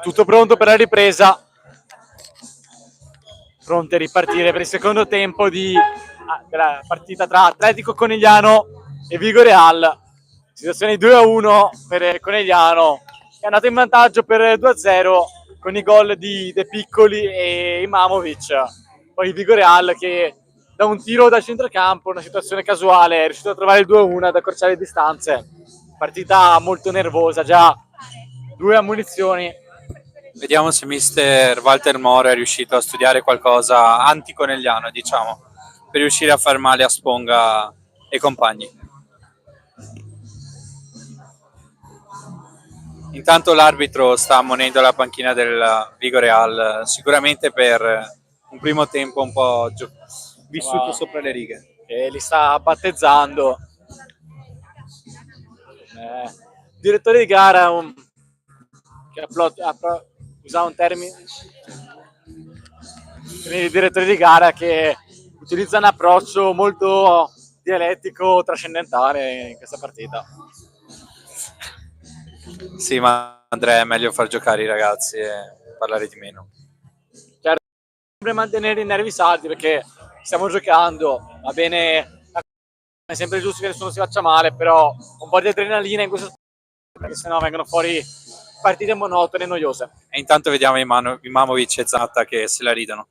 Tutto pronto per la ripresa. Pronti a ripartire per il secondo tempo della partita tra Atletico Conegliano e Vigoreal. Situazione 2-1 per Conegliano, che è andato in vantaggio per 2-0 con i gol di De Piccoli e Imamovic. Poi Vigoreal che da un tiro da centrocampo, una situazione casuale, è riuscito a trovare il 2-1 ad accorciare le distanze. Partita molto nervosa, già 2 ammonizioni. Vediamo se mister Walter Moro è riuscito a studiare qualcosa anticonegliano, diciamo, per riuscire a far male a Sponga e compagni. Intanto l'arbitro sta ammonendo la panchina del Vigoreal, sicuramente per un primo tempo un po' vissuto sopra le righe. E li sta battezzando. Direttore di gara che usa un termine di direttore di gara che utilizza un approccio molto dialettico, trascendentale in questa partita. Sì, ma Andrea è meglio far giocare i ragazzi e parlare di meno. Certo, sempre mantenere i nervi saldi perché stiamo giocando, va bene, è sempre giusto che nessuno si faccia male, però un po' di adrenalina in questo perché sennò vengono fuori partite monotone e noiose. E intanto vediamo Imamovic e Zanatta che se la ridono.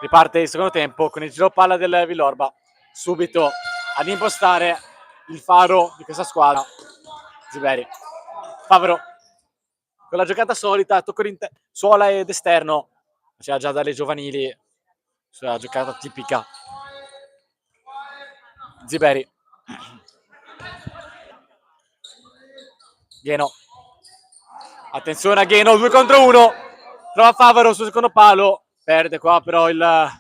Riparte il secondo tempo con il giro palla del Villorba, subito ad impostare il faro di questa squadra, Ziberi. Favero con la giocata solita, tocco suola ed esterno, c'era già dalle giovanili, sulla giocata tipica. Ziberi. Gheno. Attenzione a Gheno, 2 contro 1. Trova Favero sul secondo palo. Perde qua però il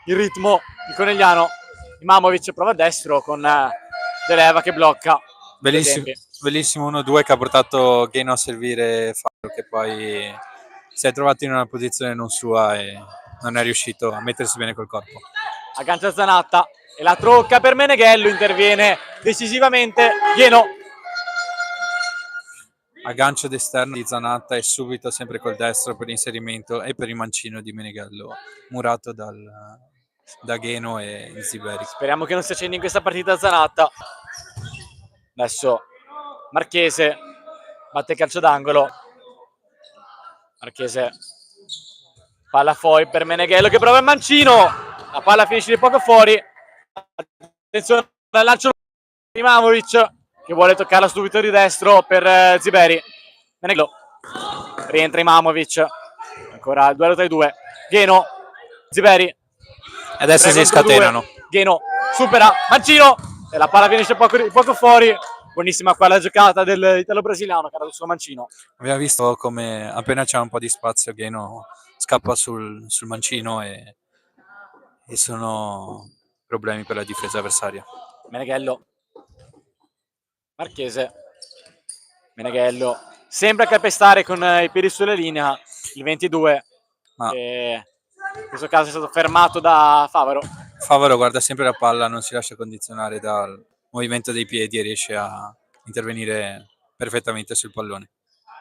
ritmo di Conegliano. Imamovic prova a destro con De Leva che blocca. Bellissimo 1-2 che ha portato Gheno a servire Favero, che poi si è trovato in una posizione non sua e non è riuscito a mettersi bene col corpo. Aggancia Zanatta e la trocca per Meneghello, interviene decisivamente Gheno. Aggancio d'esterno di Zanatta e subito sempre col destro per l'inserimento e per il mancino di Meneghello, murato da Gheno e Ziberi. Speriamo che non si accendi in questa partita Zanatta. Adesso Marchese batte calcio d'angolo. Marchese, palla fuori per Meneghello che prova il mancino. La palla finisce di poco fuori. Attenzione al lancio di Imamovic che vuole toccarla subito di destro per Ziberi. Meneghello. Rientra Imamovic. Ancora il duello tra i due. Gheno, Ziberi. E adesso si scatenano. Gheno supera mancino e la palla finisce poco fuori. Buonissima qua la giocata dell'italo brasiliano che era sul suo mancino. Abbiamo visto come appena c'è un po' di spazio Gheno scappa sul mancino e sono problemi per la difesa avversaria. Meneghello. Marchese. Meneghello sembra calpestare con i piedi sulla linea il 22 che in questo caso è stato fermato da Favero. Favero guarda sempre la palla, non si lascia condizionare dal movimento dei piedi e riesce a intervenire perfettamente sul pallone.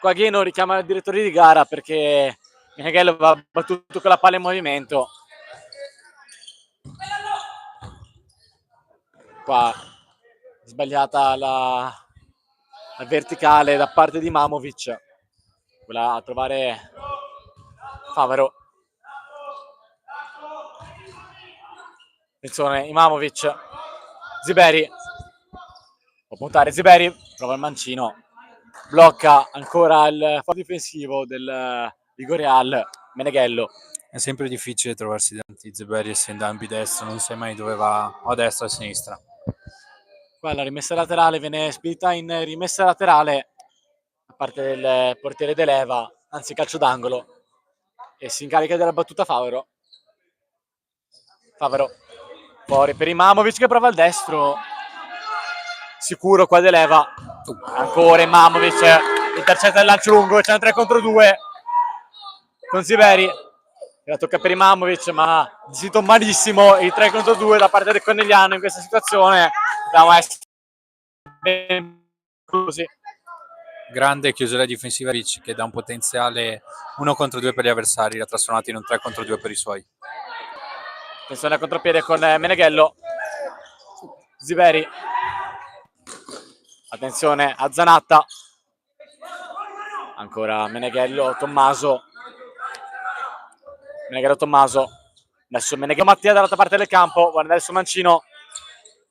Qua Gheno richiama il direttore di gara perché Meneghello va battuto con la palla in movimento. Qua sbagliata la verticale da parte di Imamovic, quella a trovare Favero. Attenzione Imamovic, Ziberi può puntare Ziberi, prova il mancino, blocca ancora il faro difensivo del Vigoreal. Meneghello. È sempre difficile trovarsi davanti a Ziberi essendo ambidestro, non sai mai dove va, o a destra o a sinistra. Qua la rimessa laterale viene spinta in rimessa laterale da parte del portiere De Leva, anzi calcio d'angolo, e si incarica della battuta Favero. Favero fuori per Imamovic che prova il destro, sicuro qua De Leva, ancora Imamovic intercetta il lancio lungo, c'è un 3 contro 2 con Ziberi, la tocca per Imamovic ma ha gestito malissimo il 3 contro 2 da parte del Conegliano in questa situazione. Dobbiamo essere così. Grande chiusura difensiva Ricci che dà un potenziale 1 contro 2 per gli avversari, l'ha trasformato in un 3 contro 2 per i suoi. Attenzione a contropiede con Meneghello. Ziberi. Attenzione a Zanatta. Ancora Meneghello, Tommaso. Meneghello, Tommaso. Adesso Meneghello, Mattia dall'altra parte del campo. Guarda adesso Mancino.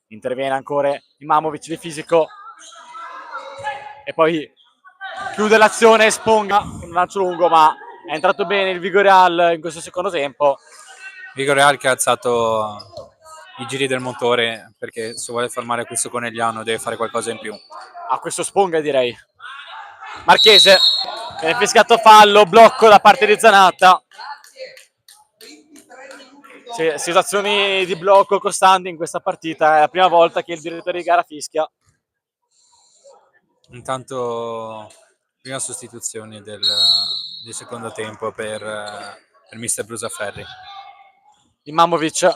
Interviene ancora Imamovic di fisico. E poi chiude l'azione Sponga con un lancio lungo, ma è entrato bene il Vigoreal in questo secondo tempo. Vigoreal che ha alzato i giri del motore perché se vuole fermare questo Conegliano deve fare qualcosa in più. A questo Sponga direi. Marchese, viene fischiato fallo, blocco da parte di Zanatta. Situazioni di blocco costanti in questa partita, è la prima volta che il direttore di gara fischia. Intanto prima sostituzione del secondo tempo per mister Brusaferri. Imamovic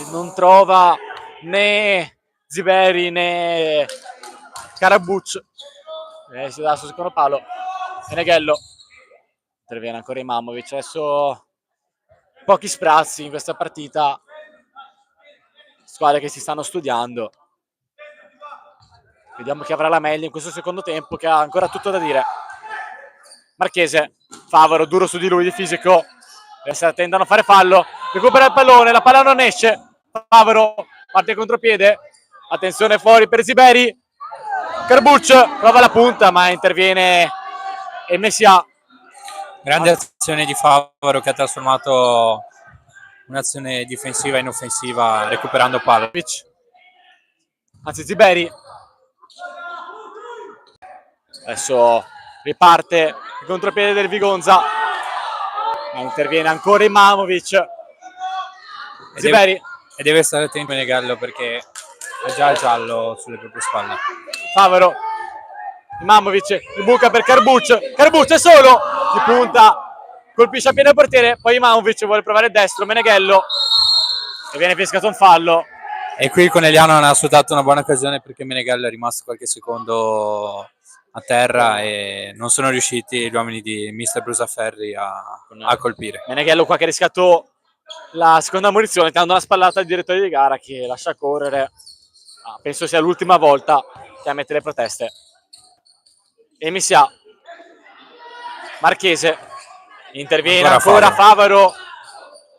non trova né Ziberi né Karabuc, si dà sul secondo palo. Meneghello, interviene ancora Imamovic. Adesso pochi sprazzi in questa partita, squadre che si stanno studiando. Vediamo chi avrà la meglio in questo secondo tempo, che ha ancora tutto da dire. Marchese, Favaro duro su di lui di fisico, tentano a fare fallo, recupera il pallone, la palla non esce. Favaro parte contropiede, attenzione fuori per Ziberi. Karabuc prova la punta ma interviene e Messia. Grande azione di Favaro che ha trasformato un'azione difensiva in offensiva recuperando palla. Anzi Ziberi. Adesso riparte il contropiede del Vigonza, ma interviene ancora Imamovic. Ziberi. E deve stare attento Meneghello perché ha già il giallo sulle proprie spalle. Favaro. Imamovic buca per Karabuc. Karabuc è solo di punta, colpisce appena il portiere, poi Imamovic vuole provare il destro, Meneghello, e viene pescato un fallo. E qui il Conegliano non ha sfruttato una buona occasione perché Meneghello è rimasto qualche secondo a terra e non sono riusciti gli uomini di mister Brusaferri a colpire. Meneghello qua che ha rischiato la seconda munizione, dando una spallata al direttore di gara che lascia correre. Penso sia l'ultima volta che ammette le proteste. E Messia. Marchese interviene ancora Favaro,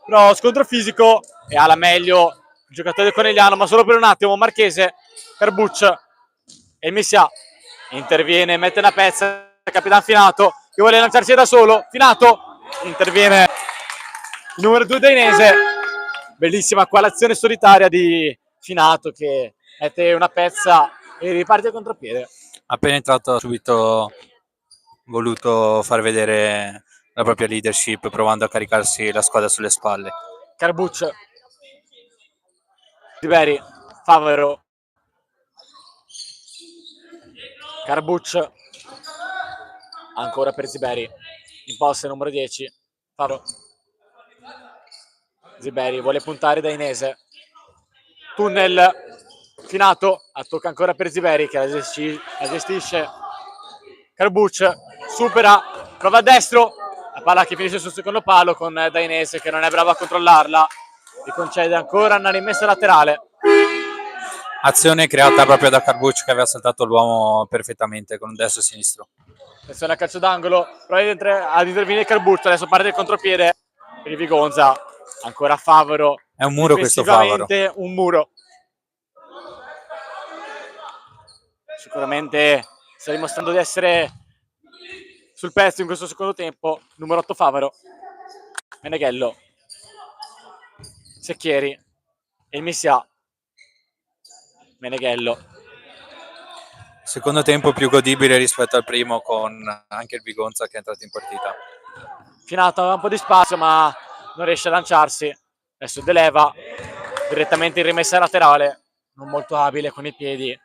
però scontro fisico e ha la meglio il giocatore del Conegliano, ma solo per un attimo. Marchese, Karabuc e Messia interviene, mette una pezza, Capitan Finato che vuole lanciarsi da solo. Finato interviene il numero 2 Dainese. Bellissima qua l'azione solitaria di Finato che mette una pezza e riparte il contropiede. Appena entrato ha subito voluto far vedere la propria leadership provando a caricarsi la squadra sulle spalle. Karabuc, Ziberi, Favaro, Karabuc, ancora per Ziberi, in posta numero 10, Favaro, Ziberi vuole puntare Dainese, tunnel, Finato, tocca ancora per Ziberi che la gestisce, Karabuc, supera, prova a destro, la palla che finisce sul secondo palo con Dainese che non è bravo a controllarla, gli concede ancora una rimessa laterale. Azione creata proprio da Karabuc che aveva saltato l'uomo perfettamente con un destro e sinistro. Attenzione al calcio d'angolo, prova ad intervenire Karabuc, adesso parte il contropiede per il Vigonza, ancora Favaro. È un muro questo Favaro. Un muro. Sicuramente sta dimostrando di essere sul pezzo in questo secondo tempo. Numero 8 Favaro, Meneghello, Secchieri e il Messia. Meneghello. Secondo tempo più godibile rispetto al primo con anche il Vigonza che è entrato in partita. Finato aveva un po' di spazio ma non riesce a lanciarsi. Adesso Deleva direttamente in rimessa laterale, non molto abile con i piedi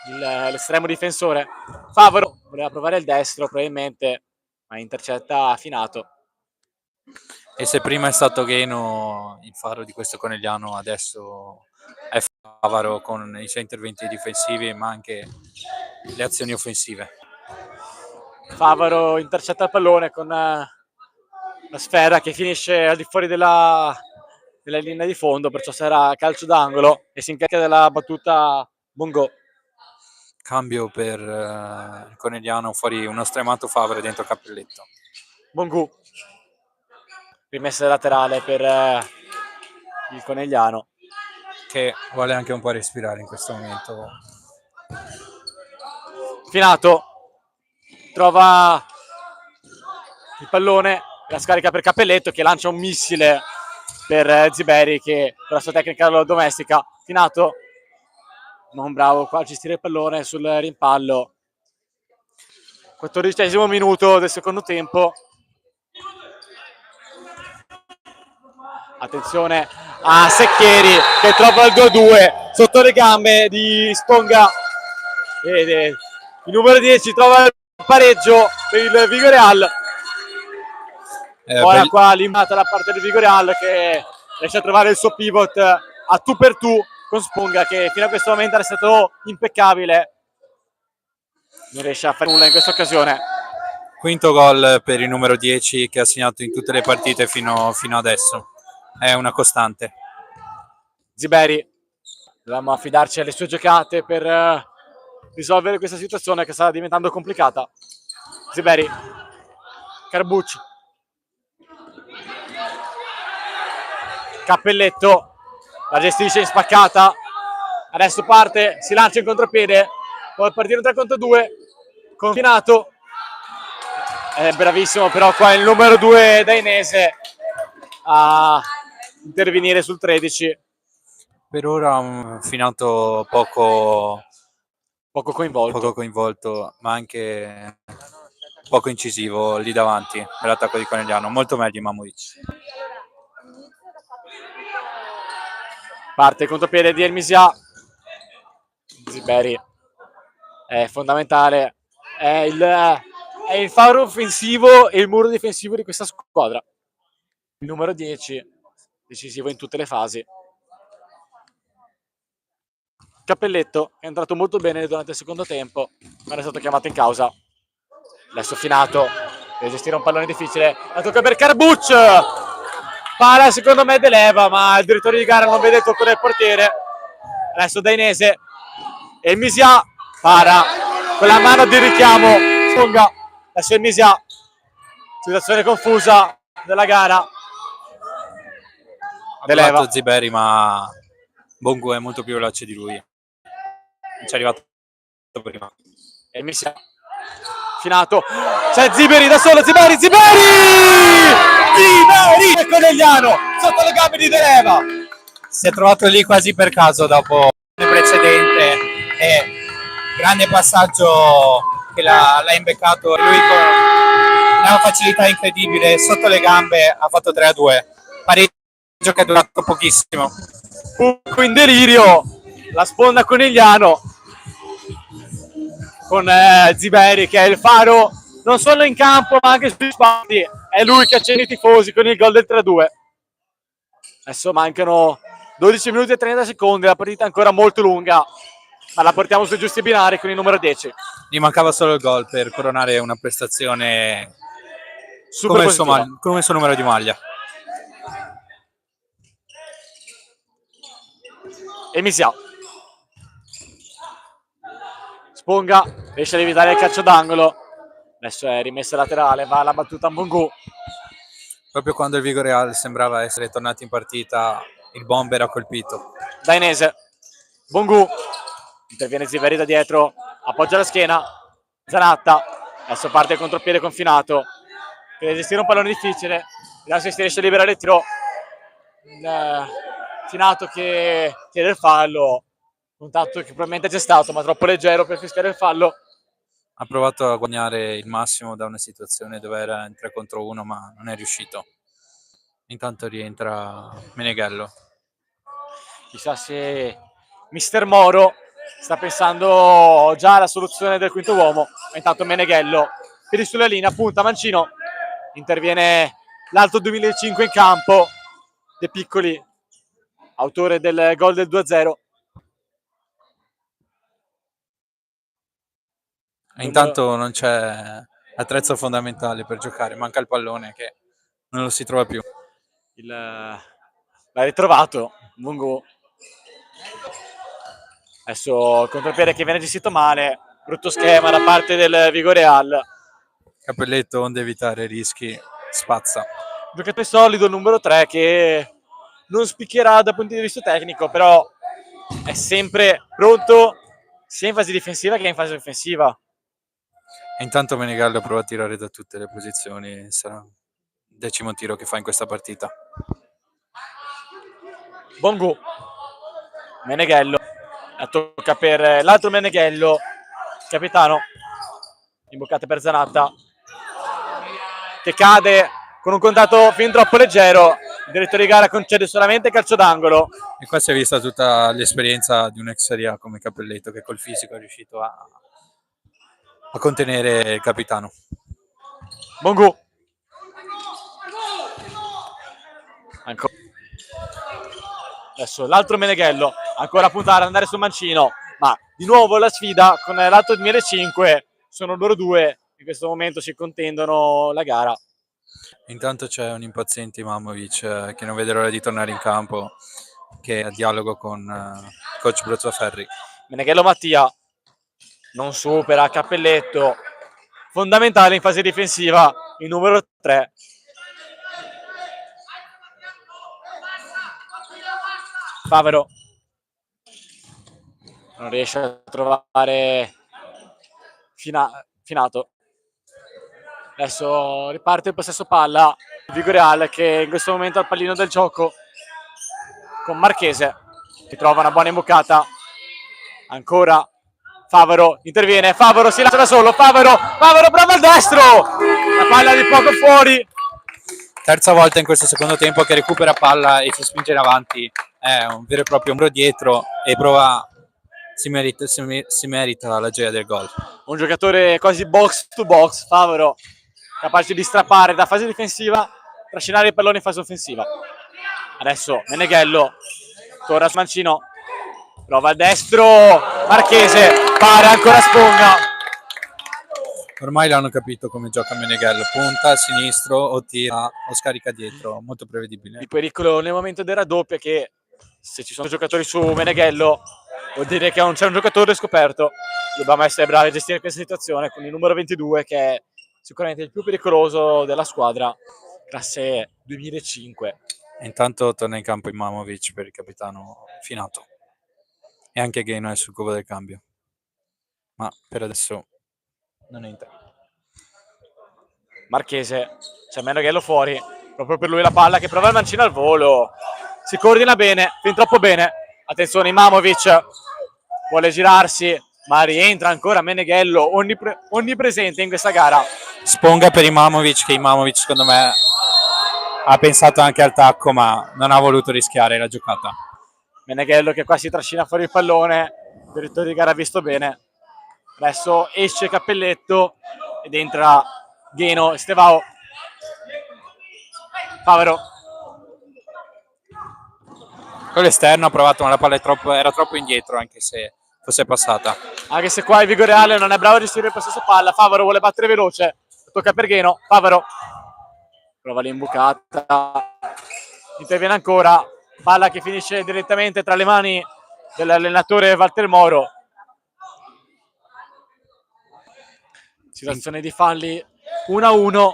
l'estremo difensore. Favaro voleva provare il destro probabilmente, ma intercetta Finato. E se prima è stato Gheno il faro di questo Conegliano, adesso è Favaro con i suoi interventi difensivi, ma anche le azioni offensive. Favaro intercetta il pallone con la sfera che finisce al di fuori della linea di fondo, perciò sarà calcio d'angolo e si incarica della battuta Bongo. Cambio per il Conegliano, fuori uno stremato Favaro dentro Cappelletto. Bongu, rimessa laterale per il Conegliano, Che vuole anche un po' respirare in questo momento. Finato trova il pallone, la scarica per Cappelletto che lancia un missile per Ziberi che con la sua tecnica lo domestica. Finato non bravo qua a gestire il pallone sul rimpallo. 14° minuto del secondo tempo. Attenzione a Secchieri che trova il 2-2 sotto le gambe di Sponga. Il numero 10 trova il pareggio per il Vigoreal. Ora qua limitata da parte del Vigoreal che riesce a trovare il suo pivot a tu per tu con Sponga che fino a questo momento era stato impeccabile. Non riesce a fare nulla in questa occasione. Quinto gol per il numero 10 che ha segnato in tutte le partite fino adesso. È una costante. Ziberi, dobbiamo affidarci alle sue giocate per risolvere questa situazione che sta diventando complicata. Ziberi, Carbucci, Cappelletto, la gestisce in spaccata, adesso parte, si lancia in contropiede, può partire un 3 contro 2, confinato, è bravissimo però qua il numero 2 Dainese a intervenire sul 13. Per ora un Finato poco coinvolto, ma anche poco incisivo lì davanti nell'attacco di Conegliano, molto meglio di Mamovic. Parte il contropiede di Elmisia. Ziberi è fondamentale, è il faro offensivo e il muro difensivo di questa squadra. Il numero 10 decisivo in tutte le fasi. Cappelletto è entrato molto bene durante il secondo tempo, ma era stato chiamato in causa. Adesso Finato deve gestire un pallone difficile, la tocca per Carbucci, para secondo me Deleva, ma il direttore di gara non vede il tocco del portiere. Adesso Dainese e il Misia para con la mano di richiamo Sponga. Adesso il Misia, situazione confusa della gara. Deleva Ziberi, ma Bongu è molto più veloce di lui, non ci è arrivato prima. E il Misia Finato, c'è Ziberi da solo, Ziberi e Conegliano sotto le gambe di Deleva. Si è trovato lì quasi per caso dopo il precedente e grande passaggio che l'ha imbeccato lui con una facilità incredibile sotto le gambe, ha fatto 3-2, pareggio che è durato pochissimo. Buco in delirio, la sponda Conegliano con Ziberi che è il faro non solo in campo ma anche sui spalti, è lui che accende i tifosi con il gol del 3-2. Adesso mancano 12 minuti e 30 secondi, la partita è ancora molto lunga, ma la portiamo sui giusti binari con il numero 10. Gli mancava solo il gol per coronare una prestazione super come il suo numero di maglia. E Misia Sponga riesce ad evitare il calcio d'angolo, adesso è rimessa laterale, va alla battuta Mbongu. Proprio quando il Vigoreal sembrava essere tornato in partita, il bomber ha colpito. Dainese, Mbongu, interviene Ziberi da dietro, appoggia la schiena, Zanatta, adesso parte il contropiede confinato, deve gestire un pallone difficile, vediamo se si riesce a liberare il tiro. Finato che chiede il fallo, contatto che probabilmente c'è stato ma troppo leggero per fischiare il fallo. Ha provato a guadagnare il massimo da una situazione dove era in 3 contro 1 ma non è riuscito. Intanto rientra Meneghello. Chissà se Mister Moro sta pensando già alla soluzione del quinto uomo. Intanto Meneghello, piedi sulla linea, punta Mancino, interviene l'alto 2005 in campo, De Piccoli, autore del gol del 2-0. E intanto non c'è attrezzo fondamentale per giocare, manca il pallone che non lo si trova più. L'ha ritrovato Mungu. Adesso il contropiede che viene gestito male, brutto schema da parte del Vigoreal. Cappelletto, onde evitare rischi, spazza. Giocatore solido, il numero 3, che non spicchierà dal punto di vista tecnico, però è sempre pronto sia in fase difensiva che in fase offensiva. E intanto Menegallo prova a tirare da tutte le posizioni, sarà il 10° tiro che fa in questa partita. Bongu, Meneghello, la tocca per l'altro Meneghello, capitano, imboccata per Zanatta, che cade con un contatto fin troppo leggero, il direttore di gara concede solamente calcio d'angolo. E qua si è vista tutta l'esperienza di un ex Serie A come Cappelletto, che col fisico è riuscito a contenere il capitano. Bongu, ancora. Adesso l'altro Meneghello, ancora a puntare ad andare sul mancino, ma di nuovo la sfida con l'altro 2005, sono loro due in questo momento si contendono la gara. Intanto c'è un impaziente Imamovic che non vede l'ora di tornare in campo, che è a dialogo con coach Bruzzaferri. Meneghello Mattia non supera Cappelletto, fondamentale in fase difensiva il numero 3. Favero non riesce a trovare Finato. Adesso riparte il possesso palla Vigoreal, che in questo momento ha il pallino del gioco con Marchese, che trova una buona imboccata. Ancora Favero interviene, Favero si lascia da solo, Favero prova il destro, la palla di poco fuori. Terza volta in questo secondo tempo che recupera palla e si spinge in avanti, è un vero e proprio ombro dietro e si merita la gioia del gol. Un giocatore quasi box to box, Favero, capace di strappare da fase difensiva, trascinare il pallone in fase offensiva. Adesso Meneghello torna sul mancino, prova il destro, Marchese, pare ancora Sponga. Ormai l'hanno capito come gioca Meneghello, punta a sinistro o tira o scarica dietro, molto prevedibile. Il pericolo nel momento del raddoppio è che se ci sono giocatori su Meneghello vuol dire che non c'è un giocatore scoperto. Dobbiamo essere bravi a gestire questa situazione con il numero 22, che è sicuramente il più pericoloso della squadra, classe 2005. E intanto torna in campo Imamovic per il capitano Finato. E anche Gaino è sul cubo del cambio. Ma per adesso non entra. Marchese, c'è Meneghello fuori, proprio per lui la palla che prova il mancino al volo. Si coordina bene, fin troppo bene. Attenzione, Imamovic vuole girarsi, ma rientra ancora Meneghello, onnipresente in questa gara. Sponga per Imamovic, che Imamovic secondo me ha pensato anche al tacco, ma non ha voluto rischiare la giocata. Meneghello che qua si trascina fuori il pallone, il direttore di gara ha visto bene. Adesso esce Cappelletto ed entra Gaino Estevao. Favero. Con l'esterno ha provato, ma la palla era troppo indietro, anche se fosse passata. Anche se qua il Vigoreale non è bravo a gestire il possesso palla, Favero vuole battere veloce, tocca per Gaino, Favero prova l'imbucata, interviene ancora, palla che finisce direttamente tra le mani dell'allenatore Walter Moro. Situazione di falli 1-1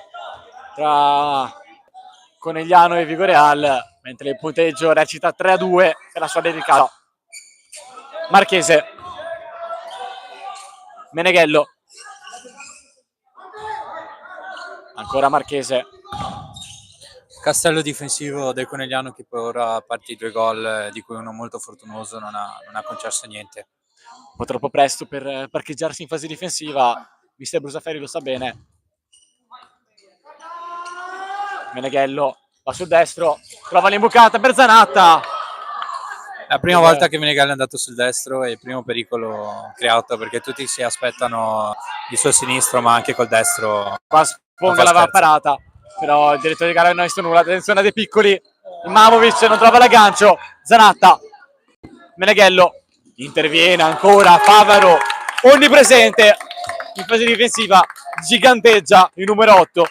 tra Conegliano e Vigoreal, mentre il punteggio recita 3-2 per la squadra di casa. Marchese, Meneghello, ancora Marchese. Castello difensivo del Conegliano che per ora parti 2 gol, di cui uno molto fortunoso, non ha concesso niente. Un po' troppo presto per parcheggiarsi in fase difensiva, mister Brusaferri lo sa bene. Meneghello va sul destro, trova l'imbucata per Zanatta. La prima volta che Meneghello è andato sul destro è il primo pericolo creato, perché tutti si aspettano il suo sinistro, ma anche col destro. Qua Sponga l'aveva parata, però il direttore di gara non ha visto nulla. Attenzione dei piccoli, Imamovic non trova l'aggancio, Zanatta, Meneghello interviene ancora, Favero onnipresente, in fase difensiva giganteggia il numero 8.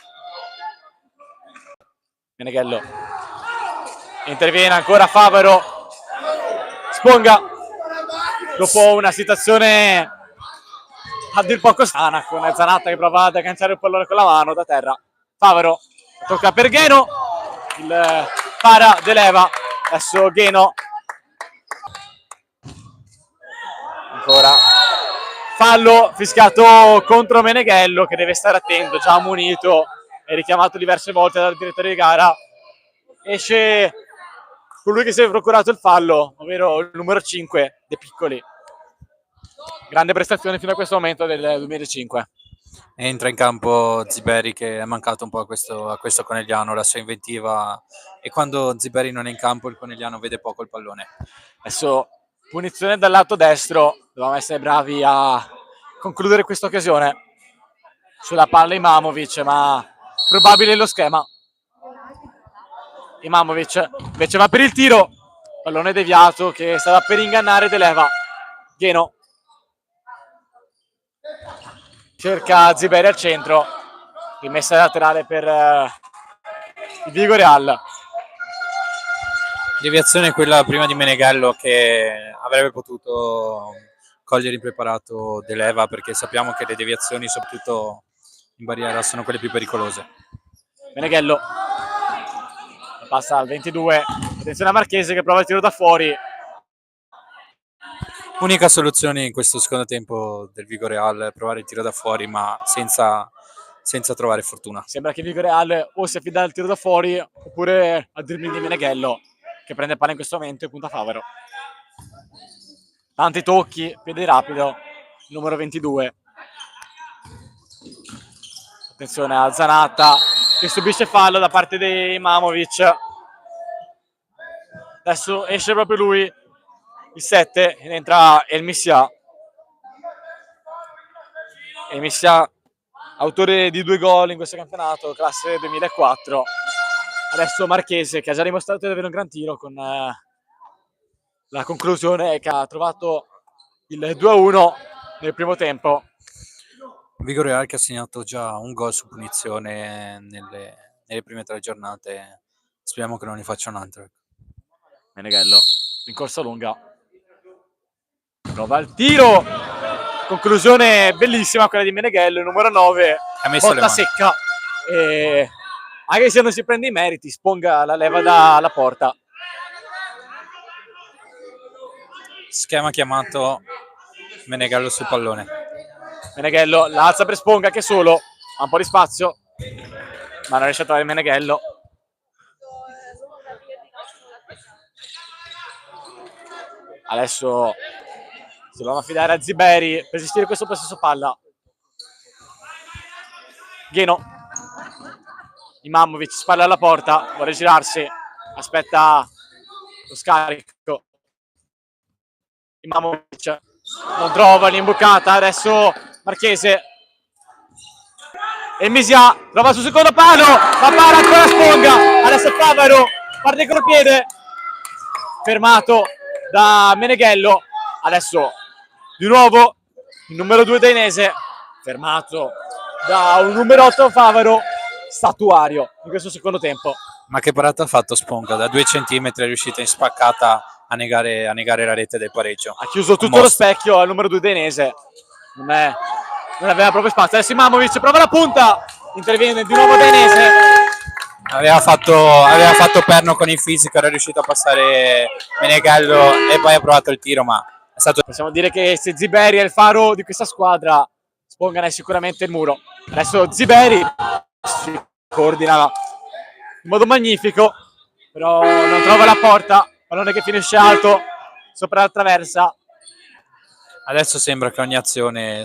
Meneghello interviene ancora Favaro, Sponga dopo una situazione a dir poco strana con Zanatta che prova ad agganciare il pallone con la mano da terra. Favaro tocca per Gheno, il para De Leva, adesso Gheno ancora fallo fischiato contro Meneghello che deve stare attento, già ammonito e richiamato diverse volte dal direttore di gara. Esce colui che si è procurato il fallo, ovvero il numero 5 De Piccoli. Grande prestazione fino a questo momento del 2005. Entra in campo Ziberi che è mancato un po' a questo Conegliano, la sua inventiva, e quando Ziberi non è in campo il Conegliano vede poco il pallone. Adesso punizione dal lato destro, dovevamo essere bravi a concludere questa occasione sulla palla Imamovic, ma probabile lo schema. Imamovic invece va per il tiro, pallone deviato che stava per ingannare De Leva. Gheno cerca Ziberi al centro, rimessa laterale per il Vigo Real. Deviazione quella prima di Meneghello che avrebbe potuto cogliere impreparato De Leva, perché sappiamo che le deviazioni soprattutto in barriera sono quelle più pericolose. Meneghello passa al 22, attenzione a Marchese che prova il tiro da fuori. Unica soluzione in questo secondo tempo del Vigo Real è provare il tiro da fuori, ma senza trovare fortuna. Sembra che Vigo Real o si affida al tiro da fuori oppure al dribbling di Meneghello che prende palla in questo momento e punta Favaro. Tanti tocchi, piede rapido, numero 22. Attenzione a Zanatta che subisce fallo da parte di Imamovic. Adesso esce proprio lui, il 7, ed entra El Missia. El Missia, autore di 2 gol in questo campionato, classe 2004. Adesso Marchese che ha già dimostrato di avere un gran tiro con la conclusione che ha trovato il 2-1 nel primo tempo. Vigo Real che ha segnato già un gol su punizione nelle prime 3 giornate, speriamo che non ne faccia un altro. Meneghello in corsa lunga, prova il tiro, conclusione bellissima quella di Meneghello, il numero 9, Ha messo le botta mani. secca e anche se non si prende i meriti Sponga la leva dalla porta. Schema chiamato, Meneghello sul pallone. Meneghello la alza per Sponga che solo ha un po' di spazio ma non riesce a trovare Meneghello. Adesso si dobbiamo affidare a Ziberi per gestire questo possesso palla. Gheno, Imamovic spalla alla porta, vuole girarsi, aspetta lo scarico. Imamovic non trova l'imbucata, adesso Marchese. E Misia trova sul secondo palo, ma para ancora Sponga. Adesso Favaro parte con il piede, fermato da Meneghello. Adesso di nuovo il numero 2 danese, fermato da un numero 8 Favaro, statuario in questo secondo tempo. Ma che parata ha fatto Sponga? Da 2 centimetri è riuscita in spaccata a negare la rete del pareggio. Ha chiuso tutto lo specchio al numero 2 danese, non aveva proprio spazio. Adesso Imamovic prova la punta, interviene di nuovo danese. Aveva fatto perno con il fisico, era riuscito a passare Meneghello e poi ha provato il tiro, ma è stato... Possiamo dire che se Ziberi è il faro di questa squadra, Sponga è sicuramente il muro. Adesso Ziberi si coordina in modo magnifico, però non trova la porta, pallone che finisce alto sopra la traversa. Adesso sembra che ogni azione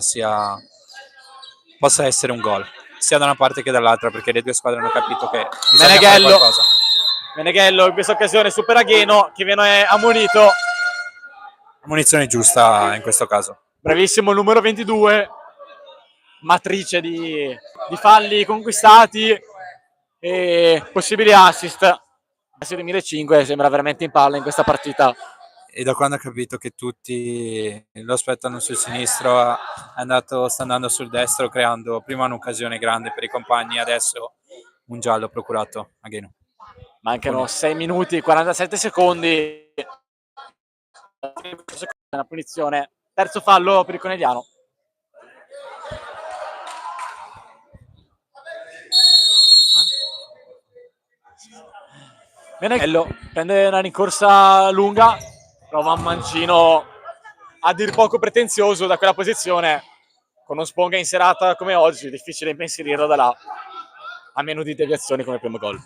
possa essere un gol, sia da una parte che dall'altra, perché le due squadre hanno capito che bisogna fare qualcosa. Meneghello in questa occasione supera Gheno che viene ammonito. Munizione giusta in questo caso. Bravissimo il numero 22, matrice di falli conquistati e possibili assist. Nel 2005 sembra veramente in palla in questa partita. e da quando ha capito che tutti lo aspettano sul sinistro sta andando sul destro, creando prima un'occasione grande per i compagni, adesso un giallo procurato a Gheno. Mancano 6 minuti e 47 secondi. Una punizione. Terzo fallo per il Conegliano. Meneghello prende una rincorsa lunga, prova un mancino a dir poco pretenzioso da quella posizione. Con uno Sponga in serata come oggi, difficile impensierirlo da là, a meno di deviazioni come primo gol.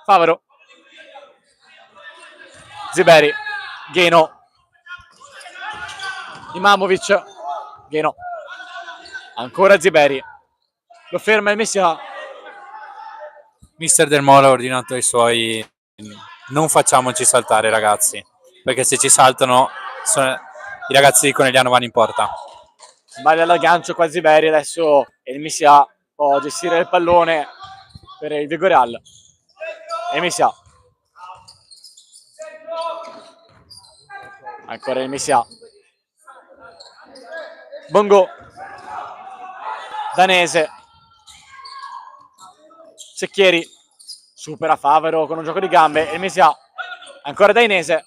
Favaro, Ziberi, Gheno, Imamovic, Gheno, ancora Ziberi, lo ferma il Messia. Mister Del Molo ha ordinato ai suoi: non facciamoci saltare, ragazzi, perché se ci saltano i ragazzi di Conegliano vanno in porta. Sbaglia l'aggancio qua Ziberi, adesso il Messia può gestire il pallone per il Vigoreal. E Messia, ancora il Messia, Bongo, Danese, Cecchieri, supera Favaro con un gioco di gambe, il Messia, ancora Dainese,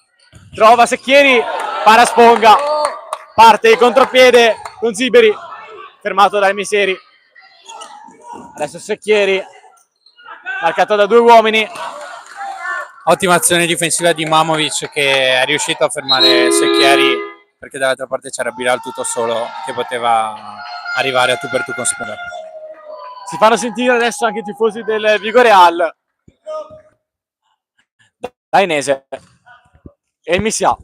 trova Cecchieri, para Sponga, parte il contropiede con Ziberi, fermato dai Miseri. Adesso Cecchieri, marcato da due uomini. Ottima azione difensiva di Imamovic, che è riuscito a fermare Secchieri, perché dall'altra parte c'era Bilal tutto solo che poteva arrivare a tu per tu con Sponga. Si fanno sentire adesso anche i tifosi del Vigoreal. Dainese e il Missia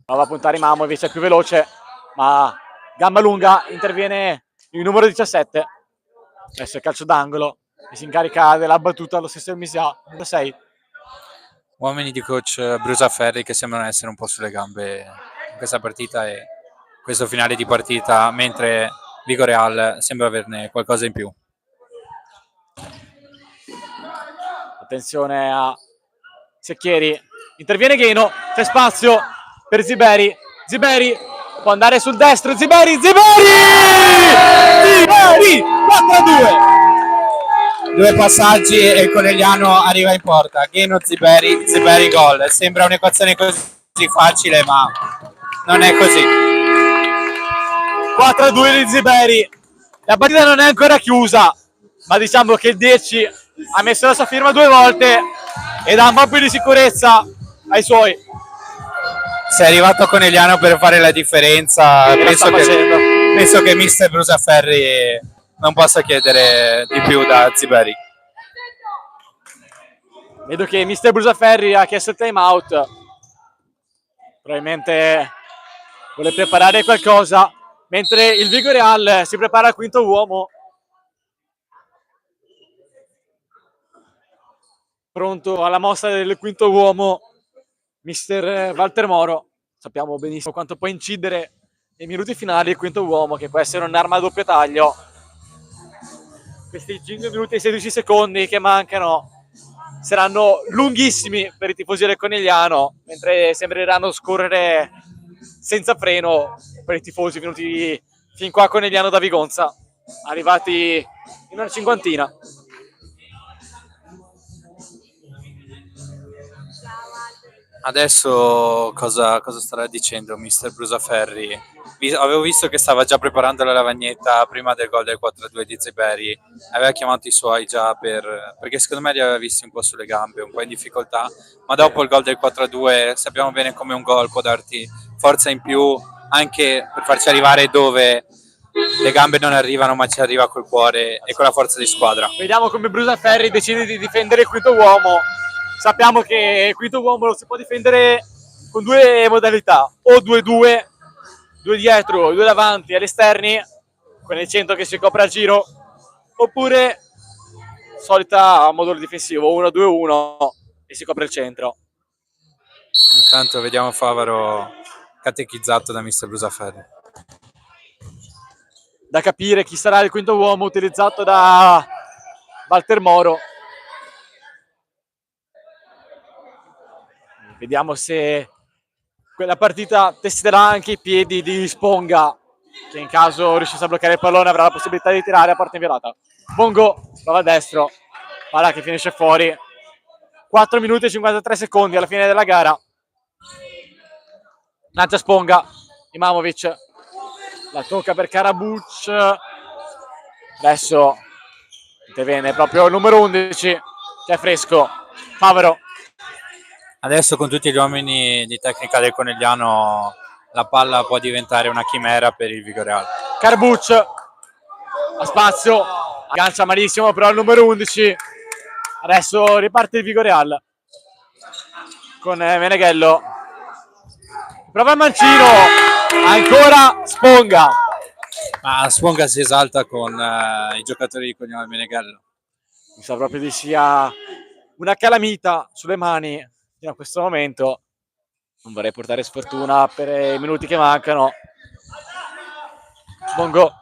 prova a puntare Imamovic, è più veloce, ma gamba lunga, interviene il numero 17. Adesso è calcio d'angolo e si incarica della battuta lo stesso il Missia, numero 6. Uomini di coach Brusaferri che sembrano essere un po' sulle gambe in questa partita e questo finale di partita, mentre Vigoreal sembra averne qualcosa in più. Attenzione a Cecchieri, interviene Gheno, c'è spazio per Ziberi, Ziberi può andare sul destro, Ziberi 4-2. Due passaggi e il Conegliano arriva in porta. Gheno, Ziberi gol. Sembra un'equazione così facile, ma non è così. 4-2 di Ziberi. La partita non è ancora chiusa, ma diciamo che il 10 ha messo la sua firma 2 volte e dà un po' più di sicurezza ai suoi. Sei arrivato a Conegliano per fare la differenza. Penso che mister Brusaferri non possa chiedere di più da Ziberi. Vedo che mister Brusaferri ha chiesto il time out, probabilmente vuole preparare qualcosa, mentre il Vigoreal si prepara al quinto uomo. Pronto alla mossa del quinto uomo mister Walter Moro. Sappiamo benissimo quanto può incidere nei minuti finali il quinto uomo, che può essere un'arma a doppio taglio. Questi 5 minuti e 16 secondi che mancano saranno lunghissimi per i tifosi del Conegliano, mentre sembreranno scorrere senza freno per i tifosi venuti fin qua a Conegliano da Vigonza, arrivati in una cinquantina. Adesso cosa starà dicendo mister Brusaferri? Avevo visto che stava già preparando la lavagnetta prima del gol del 4-2 di Ziberi, aveva chiamato i suoi già perché secondo me li aveva visti un po' sulle gambe, un po' in difficoltà, ma dopo il gol del 4-2 sappiamo bene come un gol può darti forza in più anche per farci arrivare dove le gambe non arrivano, ma ci arriva col cuore e con la forza di squadra. Vediamo come Brusaferri decide di difendere il quinto uomo. Sappiamo che il quinto uomo lo si può difendere con due modalità, o 2-2, 2 dietro, 2 davanti agli esterni, con il centro che si copre a giro, oppure solita modulo difensivo, 1-2-1 e si copre il centro. Intanto vediamo Favaro catechizzato da mister Brusaferri. Da capire chi sarà il quinto uomo utilizzato da Walter Moro. Vediamo se quella partita testerà anche i piedi di Sponga, che in caso riuscisse a bloccare il pallone avrà la possibilità di tirare a porta inviolata. Bongo prova a destro, palla che finisce fuori. 4 minuti e 53 secondi alla fine della gara. Lancia Sponga, Imamovic la tocca per Karabuc, adesso interviene proprio il numero 11 che è fresco, Favaro. Adesso con tutti gli uomini di tecnica del Conegliano la palla può diventare una chimera per il Vigoreal. Karabuc a spazio, aggancia malissimo però il numero 11. Adesso riparte il Vigoreal con Meneghello, prova il mancino, ancora Sponga. Ma Sponga si esalta con i giocatori di cognome Meneghello. Mi sa proprio di sia una calamita sulle mani fino a questo momento. Non vorrei portare sfortuna per i minuti che mancano. Bongo,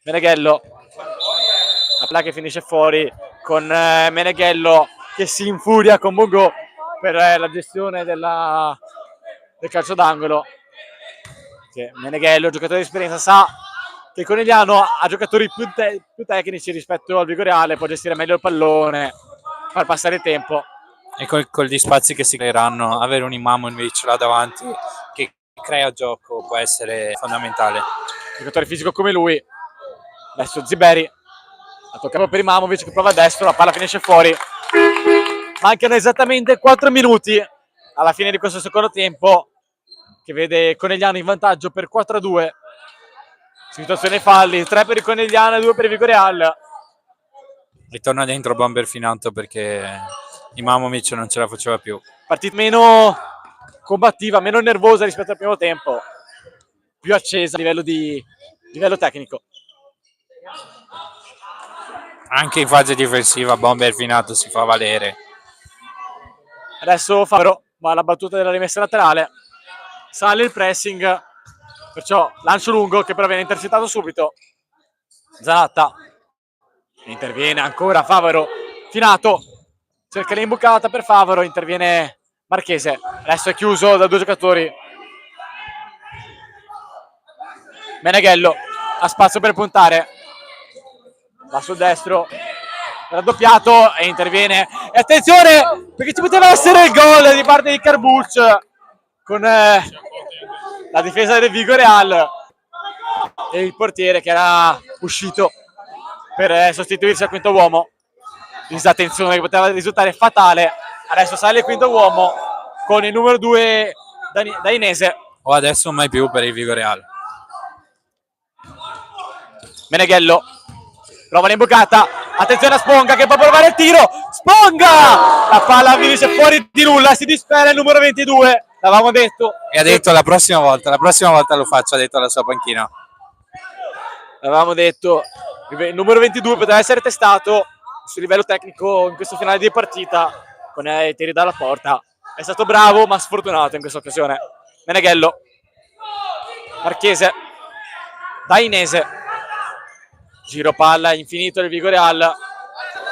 Meneghello, la palla che finisce fuori con Meneghello che si infuria con Bongo per la gestione del calcio d'angolo. Che Meneghello, giocatore di esperienza, sa che il Conegliano ha giocatori più tecnici rispetto al Vigoreale, può gestire meglio il pallone, far passare il tempo. E con gli spazi che si creeranno, avere un Imamovic là davanti che crea gioco può essere fondamentale. Giocatore fisico come lui. Adesso Ziberi, la tocca per Imamovic che prova a destro, la palla finisce fuori. Mancano esattamente 4 minuti alla fine di questo secondo tempo, che vede Conegliano in vantaggio per 4-2. Situazione falli, 3 per il Conegliano e 2 per il Vigoreal. Ritorna dentro Bomber Finato perché Imamovic non ce la faceva più. Partita meno combattiva, meno nervosa rispetto al primo tempo, più accesa a livello tecnico. Anche in fase difensiva Bomber Finato si fa valere. Adesso Favaro va alla battuta della rimessa laterale, sale il pressing, perciò lancio lungo che però viene intercettato subito. Zanatta interviene ancora Favaro, Finato cerca l'imbucata per Favaro, interviene Marchese, adesso è chiuso da 2 giocatori. Meneghello ha spazio per puntare, va sul destro, raddoppiato e interviene. E attenzione perché ci poteva essere il gol di parte di Karabuc con la difesa del Vigoreal e il portiere che era uscito per sostituirsi al quinto uomo. Disattenzione che poteva risultare fatale. Adesso sale il quinto uomo con il numero 2 Dainese. O adesso mai più per il Vigoreal. Meneghello prova l'imbucata, attenzione a Sponga che può provare il tiro. Sponga, la palla finisce fuori di nulla, si dispera il numero 22, l'avevamo detto. E ha detto la prossima volta lo faccio, ha detto alla sua panchina. L'avevamo detto, il numero 22 poteva essere testato sul livello tecnico in questo finale di partita con i tiri dalla porta. È stato bravo ma sfortunato in questa occasione. Meneghello, Marchese, Dainese, giro palla infinito del Vigoreal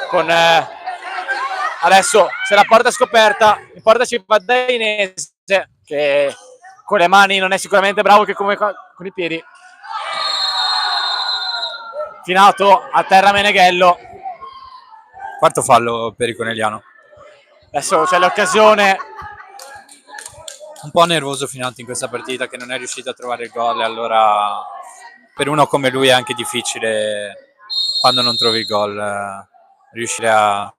con adesso se la porta è scoperta, in porta ci va Dainese che con le mani non è sicuramente bravo che come con i piedi. Finato a terra Meneghello. Quarto fallo per il Conegliano. Adesso c'è l'occasione. Un po' nervoso Finato in questa partita che non è riuscito a trovare il gol, allora per uno come lui è anche difficile quando non trovi il gol riuscire a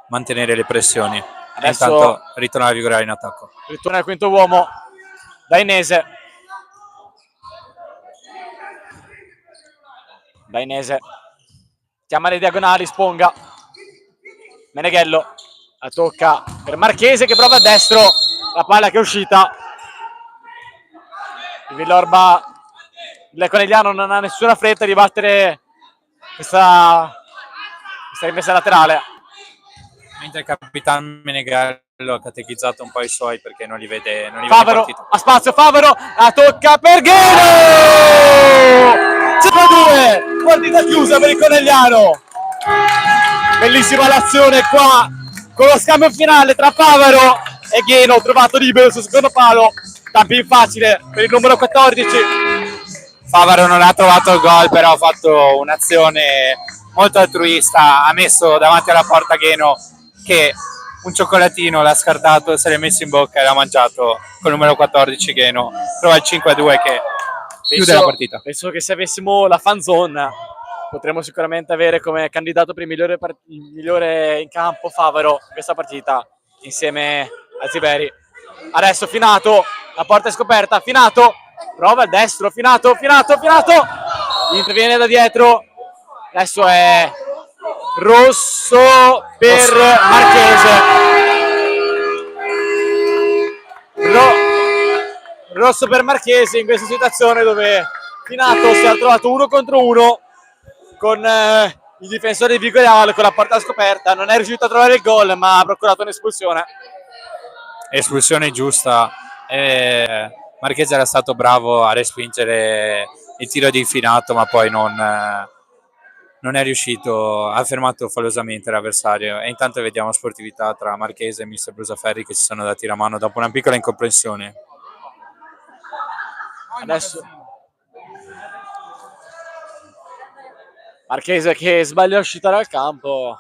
mantenere le pressioni. Adesso intanto ritorna a Vigoreal in attacco. Ritorna il quinto uomo Dainese. Dainese chiama le diagonali, Sponga. Meneghello la tocca per Marchese che prova a destro, la palla che è uscita. Il Villorba, il Conegliano non ha nessuna fretta di battere questa rimessa laterale. Mentre il capitano Meneghello ha catechizzato un po' i suoi perché non li vede Favaro partito. a spazio, Favaro la tocca per Gheno. 5-2, partita chiusa per il Conegliano. Bellissima l'azione qua con lo scambio finale tra Favaro e Gheno trovato libero sul secondo palo, tampin facile per il numero 14. Favaro non ha trovato il gol, però ha fatto un'azione molto altruista, ha messo davanti alla porta Gheno che un cioccolatino l'ha scartato, se l'è messo in bocca e l'ha mangiato con il numero 14 Gheno, trova il 5-2 che chiude la partita. Penso che se avessimo la fan zone potremmo sicuramente avere come candidato per il migliore in campo Favaro in questa partita insieme a Ziberi. Adesso Finato, la porta è scoperta, Finato prova il destro, Finato interviene da dietro, adesso è rosso per Marchese, rosso per Marchese in questa situazione dove Finato si è trovato 1 contro 1 con il difensore di Vigoreale con la porta scoperta, non è riuscito a trovare il gol ma ha procurato un'espulsione. Espulsione giusta, Marchese era stato bravo a respingere il tiro di Finato ma poi non è riuscito, ha fermato fallosamente l'avversario e intanto vediamo sportività tra Marchese e mister Brusaferri che si sono dati la mano dopo una piccola incomprensione. Adesso Marchese che sbaglia l'uscita dal campo,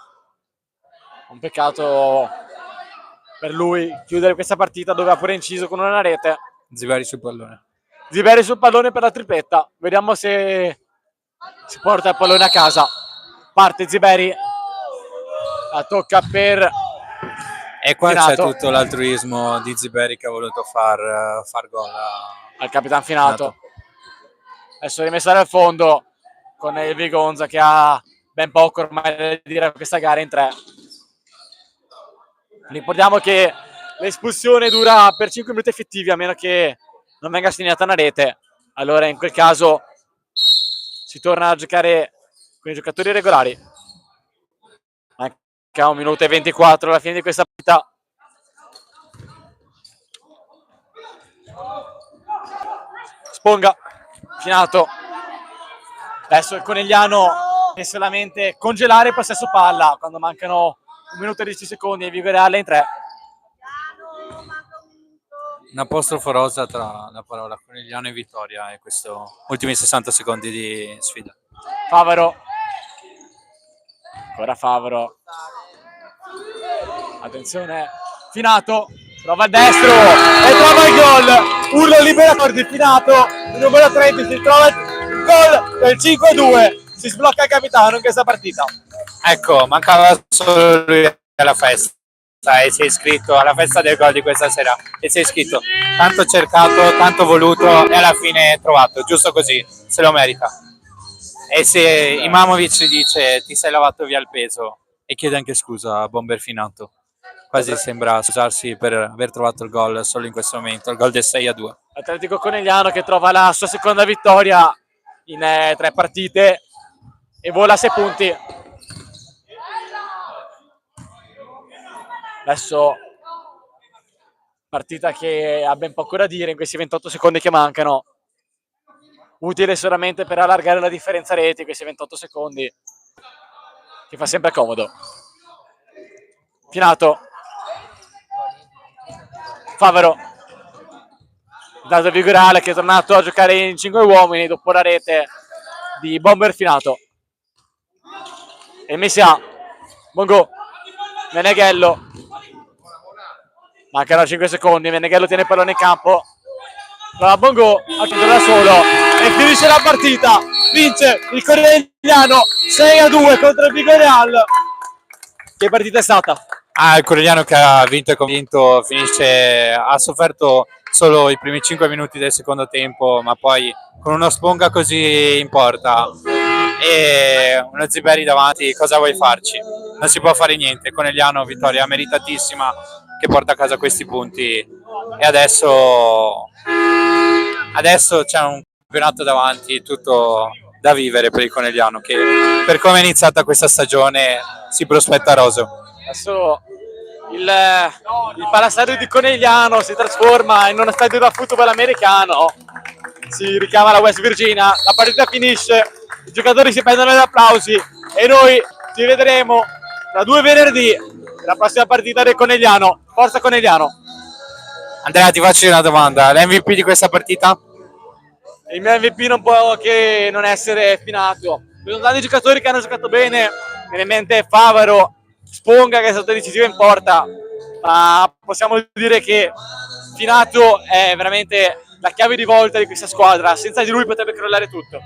un peccato per lui chiudere questa partita dove ha pure inciso con una rete. Ziberi sul pallone. Ziberi sul pallone per la tripletta, vediamo se si porta il pallone a casa. Parte Ziberi, la tocca per E qua Finato. c'è tutto l'altruismo di Ziberi che ha voluto far gol al capitan Finato. Adesso rimessa dal fondo con il Vigonza che ha ben poco ormai da dire a questa gara in 3. Ricordiamo che l'espulsione dura per 5 minuti effettivi a meno che non venga segnata una rete, allora in quel caso si torna a giocare con i giocatori regolari. Manca 1 minuto e 24 alla fine di questa partita. Sponga, Finato. Adesso il Conegliano è solamente congelare il possesso palla quando mancano 1 minuto e 10 secondi e Vigoreale in 3. un apostrofo rosa tra la parola Conegliano e Vittoria e questi ultimi 60 secondi di sfida. Favaro, ancora Favaro, attenzione, Finato, prova il destro e trova il gol, urlo liberatore di Finato, il numero 13 trova il gol del 5-2, si sblocca il capitano in questa partita. Ecco, mancava solo lui alla festa e si è iscritto alla festa del gol di questa sera e si è iscritto, tanto cercato, tanto voluto e alla fine trovato, giusto così, se lo merita. E se Imamovic dice ti sei lavato via il peso e chiede anche scusa a Bomber Finato, quasi sembra scusarsi per aver trovato il gol solo in questo momento, il gol del 6-2. Atletico Conegliano che trova la sua seconda vittoria in 3 partite e vola a 6 punti. Adesso partita che ha ben poco da dire in questi 28 secondi che mancano. Utile solamente per allargare la differenza reti, questi 28 secondi, che fa sempre comodo. Finato. Favaro. Dato Vigorale che è tornato a giocare in 5 uomini dopo la rete di Bomber Finato. E Messia. Bongo. Meneghello. Mancano 5 secondi, Meneghello tiene il pallone in campo. Prova Bongo a chiudere da solo e finisce la partita. Vince il Conegliano 6-2 contro il Vigoreal. Che partita è stata? Il Conegliano che ha vinto e convinto finisce, ha sofferto solo i primi 5 minuti del secondo tempo, ma poi con uno Sponga così in porta e uno Ziberi davanti, cosa vuoi farci? Non si può fare niente. Conegliano, vittoria meritatissima che porta a casa questi punti e adesso c'è un campionato davanti, tutto da vivere per il Conegliano che per come è iniziata questa stagione si prospetta roso. Adesso il palastadio di Conegliano si trasforma in uno stadio da football americano, si ricava la West Virginia, la partita finisce, i giocatori si prendono gli applausi e noi ci vedremo tra 2 venerdì la prossima partita del Conegliano. Forza Conegliano! Andrea, ti faccio una domanda. L'MVP di questa partita? Il mio MVP non può che non essere Finato. Ci sono tanti giocatori che hanno giocato bene, mi viene in mente Favaro, Sponga che è stato decisivo in porta, ma possiamo dire che Finato è veramente la chiave di volta di questa squadra, senza di lui potrebbe crollare tutto.